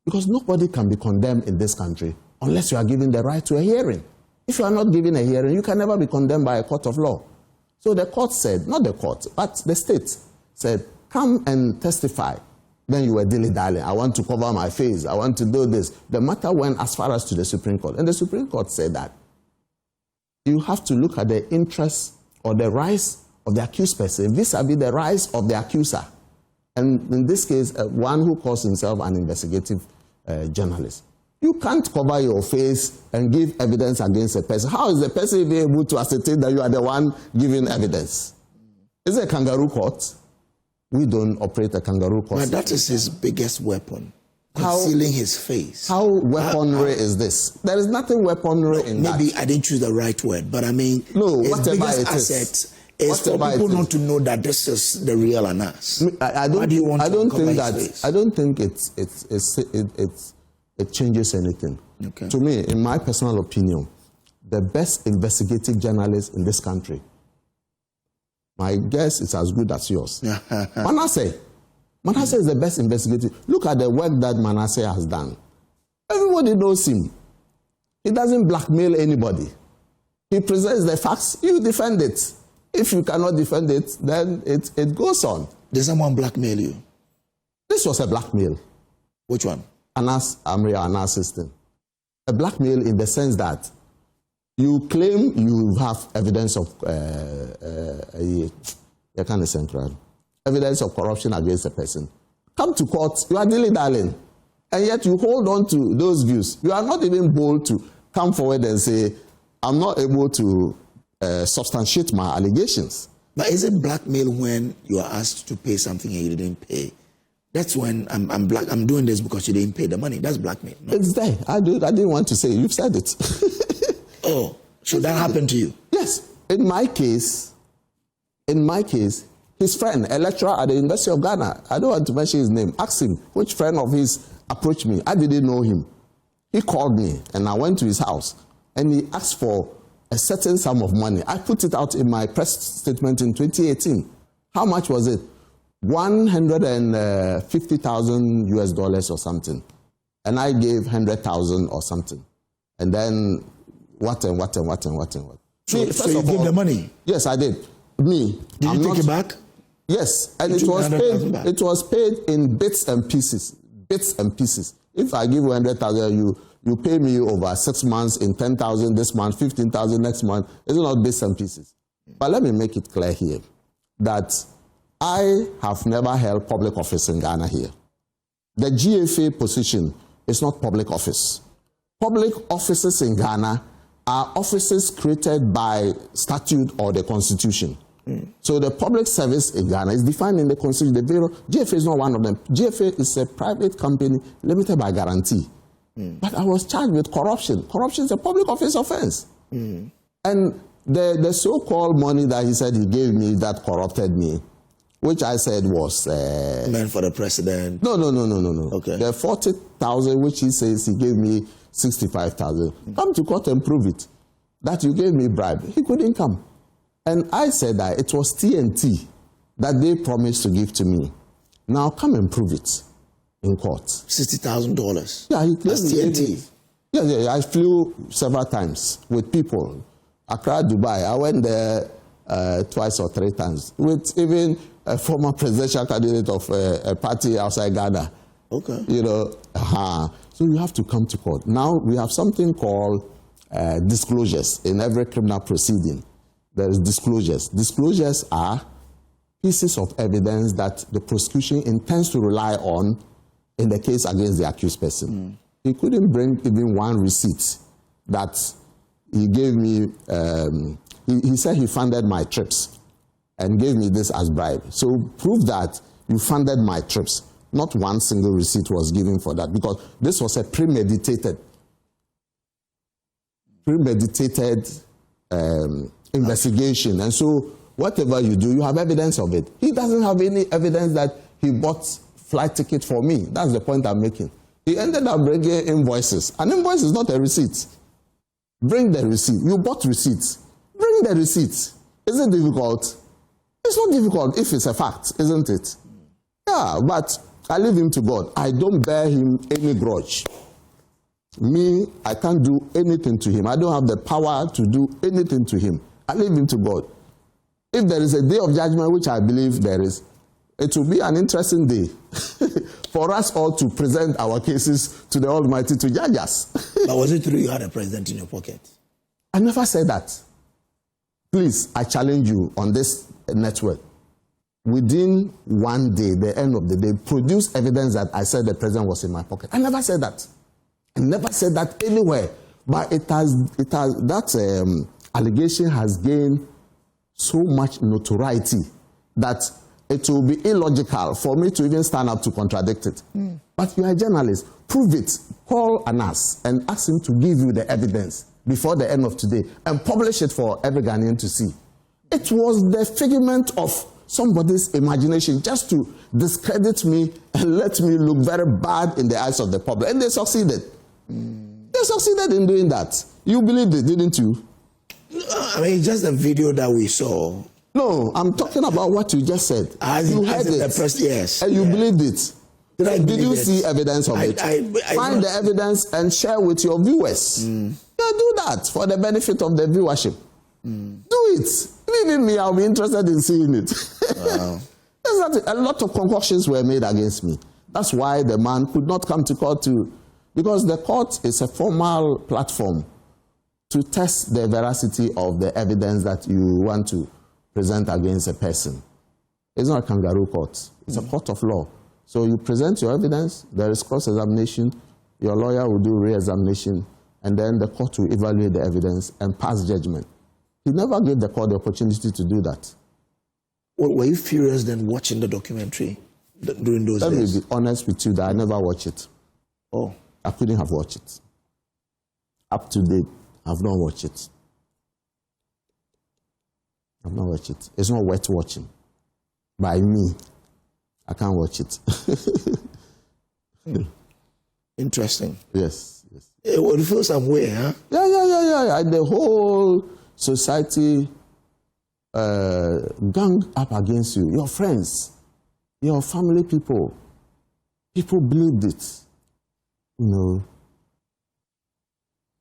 Speaker 2: Because nobody can be condemned in this country unless you are given the right to a hearing. If you are not given a hearing, you can never be condemned by a court of law. So the court said, not the court, but the state said, come and testify. Then you were dilly-dallying. I want to cover my face. I want to do this. The matter went as far as to the Supreme Court. And the Supreme Court said that you have to look at the interests or the rights of the accused person vis-a-vis the rights of the accuser. And in this case, one who calls himself an investigative journalist. You can't cover your face and give evidence against a person. How is the person even able to ascertain that you are the one giving evidence? Is it a kangaroo court? We don't operate a kangaroo court.
Speaker 1: But that is his biggest weapon, concealing his face.
Speaker 2: How weaponry is this? There is nothing weaponry in that.
Speaker 1: Maybe I didn't choose the right word, but I mean,
Speaker 2: no,
Speaker 1: his
Speaker 2: whatever
Speaker 1: biggest
Speaker 2: it
Speaker 1: asset is for people not to know that this is the real Anas.
Speaker 2: I don't think it changes anything.
Speaker 1: Okay.
Speaker 2: To me, in my personal opinion, the best investigative journalist in this country, my guess is as good as yours. Manasseh is the best investigative. Look at the work that Manasseh has done. Everybody knows him. He doesn't blackmail anybody. He presents the facts, you defend it. If you cannot defend it, then it goes on.
Speaker 1: Did someone blackmail you?
Speaker 2: This was a blackmail.
Speaker 1: Which one?
Speaker 2: Anas system. A blackmail in the sense that you claim you have evidence of evidence of corruption against a person. Come to court, you are dilly-dallying, and yet you hold on to those views. You are not even bold to come forward and say, I'm not able to substantiate my allegations.
Speaker 1: But is it blackmail when you are asked to pay something and you didn't pay? That's when I'm doing this because you didn't pay the money. That's blackmail. No?
Speaker 2: It's there. I didn't want to say it. You've said it.
Speaker 1: Oh, so that happened to you?
Speaker 2: Yes. In my case, his friend, a lecturer at the University of Ghana, I don't want to mention his name, asked him which friend of his approached me. I didn't know him. He called me and I went to his house and he asked for a certain sum of money. I put it out in my press statement in 2018. How much was it? $150,000 US or something. And I gave 100,000 or something. And then what. So
Speaker 1: you gave the money?
Speaker 2: Yes, I did.
Speaker 1: Did you take it back?
Speaker 2: Yes, and it was paid in bits and pieces. If I give you 100,000, you pay me over 6 months in 10,000 this month, 15,000 next month. It's not bits and pieces. But let me make it clear here that I have never held public office in Ghana here. The GFA position is not public office. Public offices in Ghana are offices created by statute or the constitution. So the public service in Ghana is defined in the constitution. GFA is not one of them. GFA is a private company limited by guarantee. But I was charged with corruption. Corruption is a public office offense. And the so-called money that he said he gave me that corrupted me, which I said was...
Speaker 1: meant for the president?
Speaker 2: No.
Speaker 1: Okay.
Speaker 2: The 40,000, which he says he gave me 65,000. Come to court and prove it, that you gave me bribe. He couldn't come. And I said that it was TNT that they promised to give to me. Now come and prove it in court.
Speaker 1: $60,000?
Speaker 2: Yeah,
Speaker 1: that's TNT.
Speaker 2: Yeah, I flew several times with people. Accra, Dubai. I went there twice or 3 times with even a former presidential candidate of a party outside Ghana.
Speaker 1: Okay.
Speaker 2: So you have to come to court. Now we have something called disclosures in every criminal proceeding. There is disclosures. Disclosures are pieces of evidence that the prosecution intends to rely on in the case against the accused person. He couldn't bring even one receipt that he gave me. He said he funded my trips and gave me this as bribe. So prove that you funded my trips. Not one single receipt was given for that because this was a premeditated. premeditated investigation. And so whatever you do, you have evidence of it. He doesn't have any evidence that he bought flight ticket for me. That's the point I'm making. He ended up bringing invoices. An invoice is not a receipt. Bring the receipt. You bought receipts. Bring the receipt. Is it difficult? It's not difficult if it's a fact, isn't it? Yeah, but I leave him to God. I don't bear him any grudge. Me, I can't do anything to him. I don't have the power to do anything to him. I leave him to God. If there is a day of judgment, which I believe there is, it will be an interesting day for us all to present our cases to the Almighty to judge us.
Speaker 1: But was it true you had a president in your pocket?
Speaker 2: I never said that. Please, I challenge you on this network. Within one day, the end of the day, produce evidence that I said the president was in my pocket. I never said that. I never said that anywhere. But that allegation has gained so much notoriety that it will be illogical for me to even stand up to contradict it. But you are a journalist. Prove it. Call Anas and ask him to give you the evidence before the end of today and publish it for every Ghanaian to see. It was the figment of somebody's imagination just to discredit me and let me look very bad in the eyes of the public. And they succeeded. They succeeded in doing that. You believed it, didn't you?
Speaker 1: I mean, just the video that we saw.
Speaker 2: No, I'm talking about what you just said. You heard it.
Speaker 1: Yes.
Speaker 2: And you believed it. Did you see evidence of it? Find the evidence and share with your viewers. Yeah, do that for the benefit of the viewership. Do it. Even me, I'll be interested in seeing it. Wow. A lot of concoctions were made against me. That's why the man could not come to court because the court is a formal platform to test the veracity of the evidence that you want to present against a person. It's not a kangaroo court. It's a court of law. So you present your evidence, there is cross-examination, your lawyer will do re-examination, and then the court will evaluate the evidence and pass judgment. He never gave the court the opportunity to do that.
Speaker 1: Well, were you furious then watching the documentary during those days?
Speaker 2: Let me be honest with you that I never watched it.
Speaker 1: Oh.
Speaker 2: I couldn't have watched it. Up to date, I've not watched it. I've not watched it. It's not worth watching. By me, I can't watch it.
Speaker 1: Interesting.
Speaker 2: Yes.
Speaker 1: It would feel some way, huh?
Speaker 2: Yeah. The whole society gang up against you. Your friends, your family people. People believed it. You know,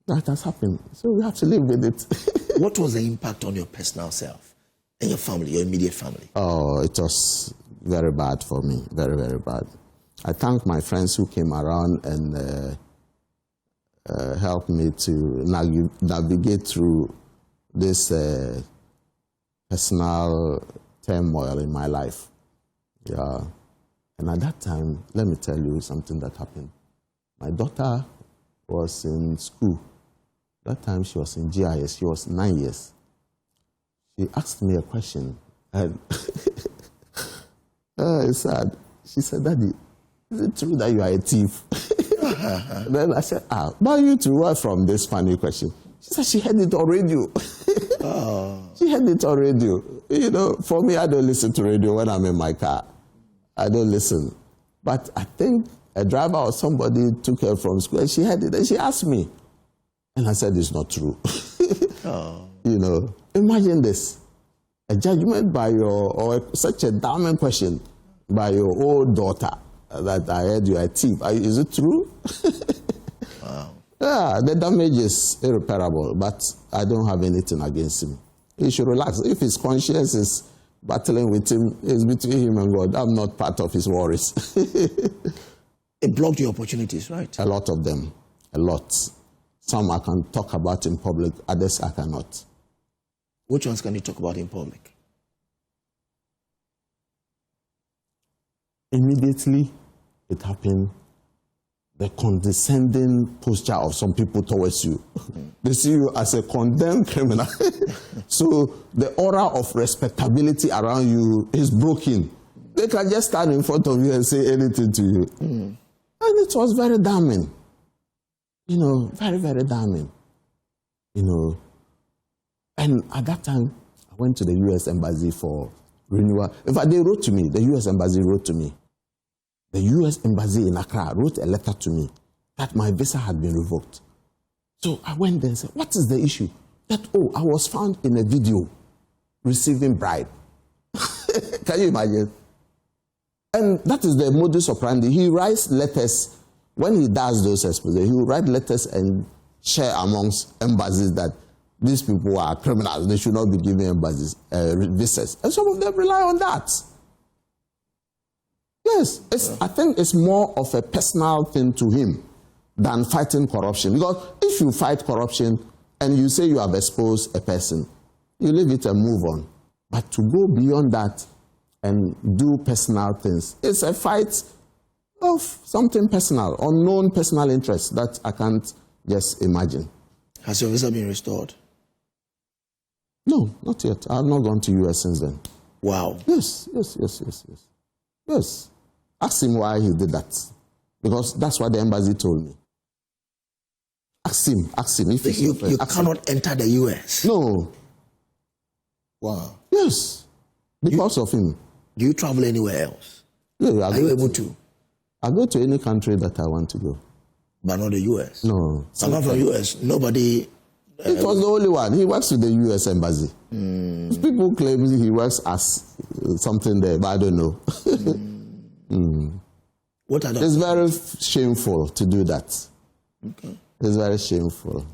Speaker 2: that has happened. So we have to live with it.
Speaker 1: What was the impact on your personal self and your family, your immediate family?
Speaker 2: Oh, it was very bad for me. Very, very bad. I thank my friends who came around and helped me to navigate through this personal turmoil in my life. Yeah. And at that time, let me tell you something that happened. My daughter was in school. That time she was in GIS. She was 9 years. She asked me a question. And it's sad. She said, "Daddy, is it true that you are a thief?" Then I said, but you too, what from this funny question? She said she heard it on radio. She heard it on radio. You know, for me, I don't listen to radio when I'm in my car. I don't listen. But I think a driver or somebody took her from school and she heard it and she asked me. And I said, it's not true. You know, imagine this. A judgment by such a damning question by your old daughter that I heard you are a thief. Is it true?
Speaker 1: Wow.
Speaker 2: Yeah, the damage is irreparable, but I don't have anything against him. He should relax. If his conscience is battling with him, it's between him and God. I'm not part of his worries.
Speaker 1: It blocked your opportunities, right?
Speaker 2: A lot of them. A lot. Some I can talk about in public, others I cannot.
Speaker 1: Which ones can you talk about in public?
Speaker 2: Immediately, it happened. The condescending posture of some people towards you. They see you as a condemned criminal. So the aura of respectability around you is broken. They can just stand in front of you and say anything to you. And it was very damning. You know, very, very damning. you know. And at that time, I went to the U.S. Embassy for renewal. In fact, they wrote to me. The U.S. Embassy wrote to me. The U.S. Embassy in Accra wrote a letter to me that my visa had been revoked. So I went there and said, what is the issue? That, I was found in a video receiving bribe. Can you imagine? And that is the modus operandi. He writes letters. When he does those exposés, he will write letters and share amongst embassies that these people are criminals. They should not be giving embassies visas. And some of them rely on that. Yes, I think it's more of a personal thing to him than fighting corruption. Because if you fight corruption and you say you have exposed a person, you leave it and move on. But to go beyond that and do personal things, it's a fight of something personal, unknown personal interest that I can't just imagine.
Speaker 1: Has your visa been restored?
Speaker 2: No, not yet. I have not gone to US since then.
Speaker 1: Wow.
Speaker 2: Yes. Ask him why he did that. Because that's what the embassy told me. Ask him. If
Speaker 1: you cannot enter the US?
Speaker 2: No.
Speaker 1: Wow.
Speaker 2: Yes. Because of him.
Speaker 1: Do you travel anywhere else?
Speaker 2: Yeah,
Speaker 1: are you able to?
Speaker 2: I go to any country that I want to go.
Speaker 1: But not the US?
Speaker 2: No.
Speaker 1: So not from US? Nobody...
Speaker 2: It was the only one. He works with the US Embassy. People claim he works as something there, but I don't know.
Speaker 1: What are
Speaker 2: it's very shameful to do that.
Speaker 1: Okay.
Speaker 2: It's very shameful.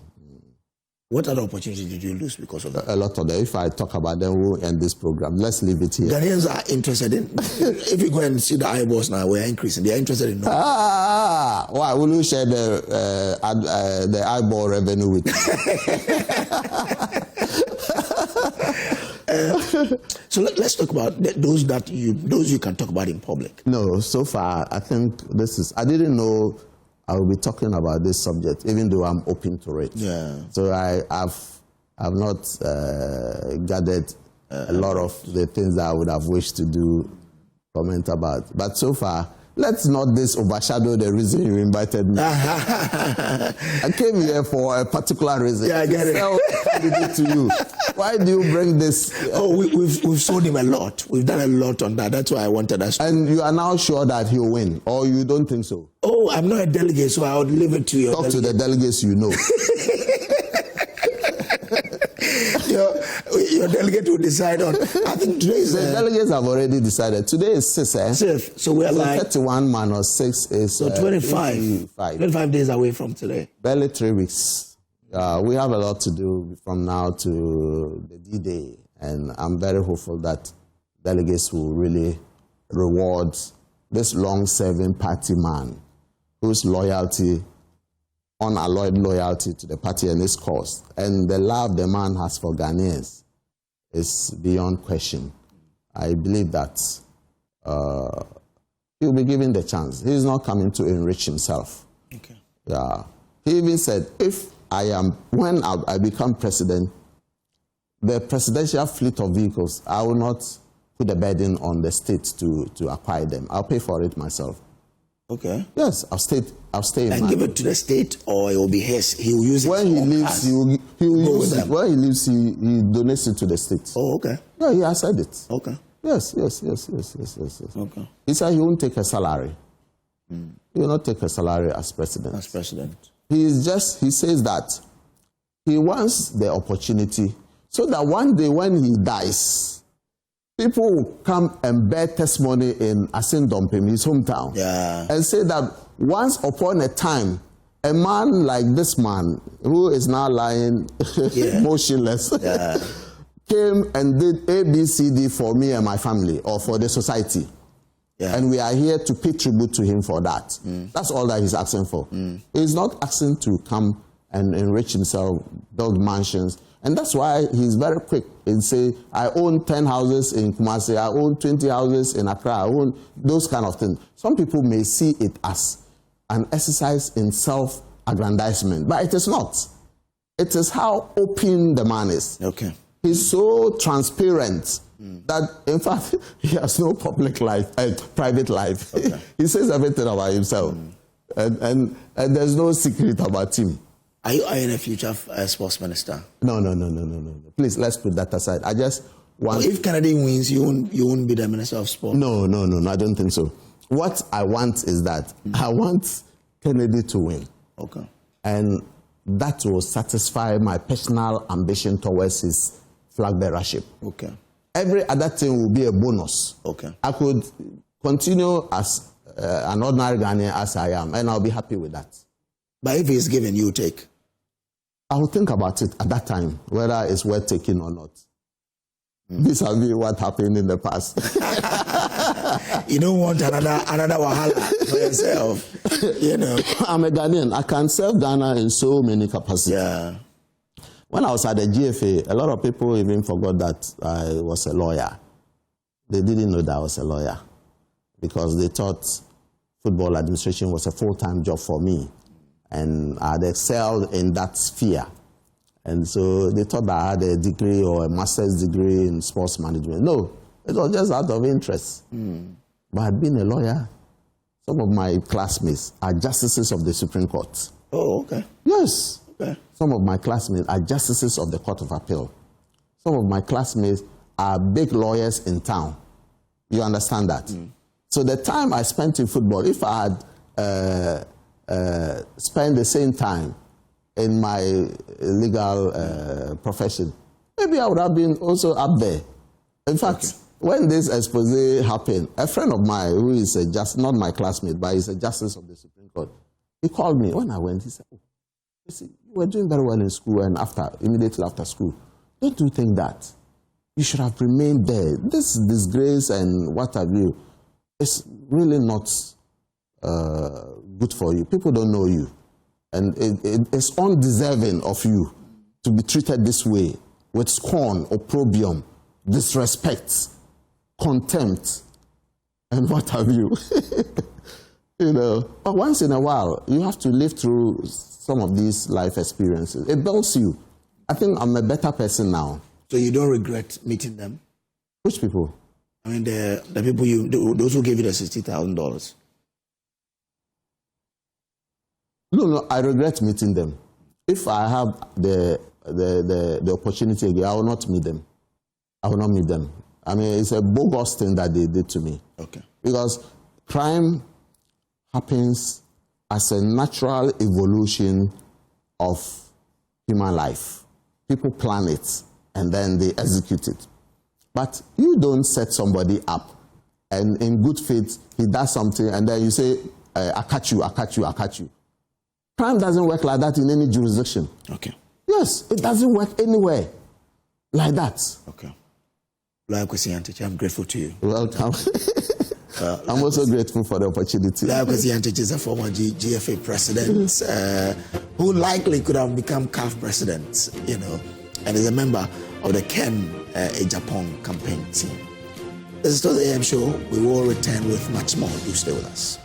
Speaker 1: What other opportunities did you lose because of that?
Speaker 2: A lot of them. If I talk about them, we'll end this program. Let's leave it here.
Speaker 1: Ghanaians are interested in, if you go and see the eyeballs now, we're increasing. They are interested in...
Speaker 2: Why? Will you share the eyeball revenue with
Speaker 1: So let's talk about those you can talk about in public.
Speaker 2: No, so far, I think I didn't know I will be talking about this subject, even though I'm open to it.
Speaker 1: Yeah.
Speaker 2: So I've not gathered a lot of the things that I would have wished to do, comment about. But so far, let's not overshadow the reason you invited me. I came here for a particular reason.
Speaker 1: Yeah, I get it.
Speaker 2: Sell candidate to you. Why do you bring this?
Speaker 1: We've sold him a lot. We've done a lot on that. That's why I wanted us.
Speaker 2: And you are now sure that he'll win, or you don't think so?
Speaker 1: Oh, I'm not a delegate, so I would leave it to you.
Speaker 2: Talk to the delegates you know.
Speaker 1: Your delegate will decide on. I think today is...
Speaker 2: The delegates have already decided. Today is 6, eh?
Speaker 1: 6. So we are like...
Speaker 2: 31 minus 6 is...
Speaker 1: So 25. 25 days away from today.
Speaker 2: Barely 3 weeks. We have a lot to do from now to the D-Day. And I'm very hopeful that delegates will really reward this long-serving party man whose loyalty, unalloyed loyalty to the party and its cause, and the love the man has for Ghanaians is beyond question. I believe that he'll be given the chance. He's not coming to enrich himself.
Speaker 1: Okay.
Speaker 2: Yeah. He even said, when I become president, the presidential fleet of vehicles, I will not put a burden on the state to acquire them. I'll pay for it myself.
Speaker 1: Okay.
Speaker 2: Yes, I'll stay in
Speaker 1: and give it to the state, or it will be his. He will use it.
Speaker 2: When he leaves, he will use it. When he leaves, he donates it to the state.
Speaker 1: Oh, okay.
Speaker 2: Yeah, he has said it.
Speaker 1: Okay.
Speaker 2: Yes.
Speaker 1: Okay.
Speaker 2: He said he won't take a salary. He will not take a salary as president.
Speaker 1: As president.
Speaker 2: He says that he wants the opportunity so that one day when he dies, people will come and bear testimony in Asindompim, his hometown, and say that once upon a time, a man like this man, who is now lying motionless, came and did ABCD for me and my family, or for the society. Yeah. And we are here to pay tribute to him for that. That's all that he's asking for. He's not asking to come and enrich himself, build mansions. And that's why he's very quick in saying, I own 10 houses in Kumasi, I own 20 houses in Accra, I own those kind of things. Some people may see it as an exercise in self-aggrandizement, but it is not. It is how open the man is.
Speaker 1: Okay.
Speaker 2: He's so transparent that, in fact, he has no public life, private life. Okay. He says everything about himself. And there's no secret about him.
Speaker 1: Are you eyeing a future sports minister?
Speaker 2: No. Please, let's put that aside. I just want...
Speaker 1: If Kennedy wins, you won't be the Minister of Sport?
Speaker 2: No, I don't think so. What I want is that I want Kennedy to win.
Speaker 1: Okay.
Speaker 2: And that will satisfy my personal ambition towards his flag bearership.
Speaker 1: Okay.
Speaker 2: Every other thing will be a bonus.
Speaker 1: Okay.
Speaker 2: I could continue as an ordinary Ghanaian as I am, and I'll be happy with that.
Speaker 1: But if he's given, you take?
Speaker 2: I will think about it at that time, whether it's worth taking or not. This will be what happened in the past.
Speaker 1: You don't want another wahala for yourself, you know.
Speaker 2: I'm a Ghanaian. I can serve Ghana in so many capacities.
Speaker 1: Yeah.
Speaker 2: When I was at the GFA, a lot of people even forgot that I was a lawyer. They didn't know that I was a lawyer because they thought football administration was a full-time job for me. And I had excelled in that sphere. And so they thought that I had a degree or a master's degree in sports management. No, it was just out of interest. But I'd been a lawyer. Some of my classmates are justices of the Supreme Court.
Speaker 1: Oh, okay.
Speaker 2: Yes.
Speaker 1: Okay.
Speaker 2: Some of my classmates are justices of the Court of Appeal. Some of my classmates are big lawyers in town. You understand that? So the time I spent in football, if I had spent the same time in my legal profession, maybe I would have been also up there. In fact, when this expose happened, a friend of mine who is not my classmate, but he's a justice of the Supreme Court, he called me. When I went, he said, "Oh, you see, you were doing very well in school and immediately after school. Don't you think that you should have remained there? This disgrace and what have you, it's really not good for you. People don't know you. And it's undeserving of you to be treated this way with scorn, opprobrium, disrespect, contempt, and what have you." You know, but once in a while, you have to live through some of these life experiences. It builds you. I think I'm a better person now.
Speaker 1: So you don't regret meeting them?
Speaker 2: Which people?
Speaker 1: I mean, the people those who gave you the $60,000.
Speaker 2: No, I regret meeting them. If I have the opportunity again, I will not meet them. I will not meet them. I mean, it's a bogus thing that they did to me.
Speaker 1: Okay.
Speaker 2: Because crime happens as a natural evolution of human life. People plan it and then they execute it. But you don't set somebody up and in good faith he does something and then you say, I catch you. Crime doesn't work like that in any jurisdiction.
Speaker 1: Okay.
Speaker 2: Yes, it doesn't work anywhere like that.
Speaker 1: Okay. Lawyer Kwesi Nyantakyi, I'm grateful to you.
Speaker 2: Welcome. I'm also grateful for the opportunity.
Speaker 1: Lawyer Kwesi Nyantakyi is a former GFA president who likely could have become CAF president, you know, and is a member of the Agyapong campaign team. This is still the AM show. We will return with much more. Do stay with us.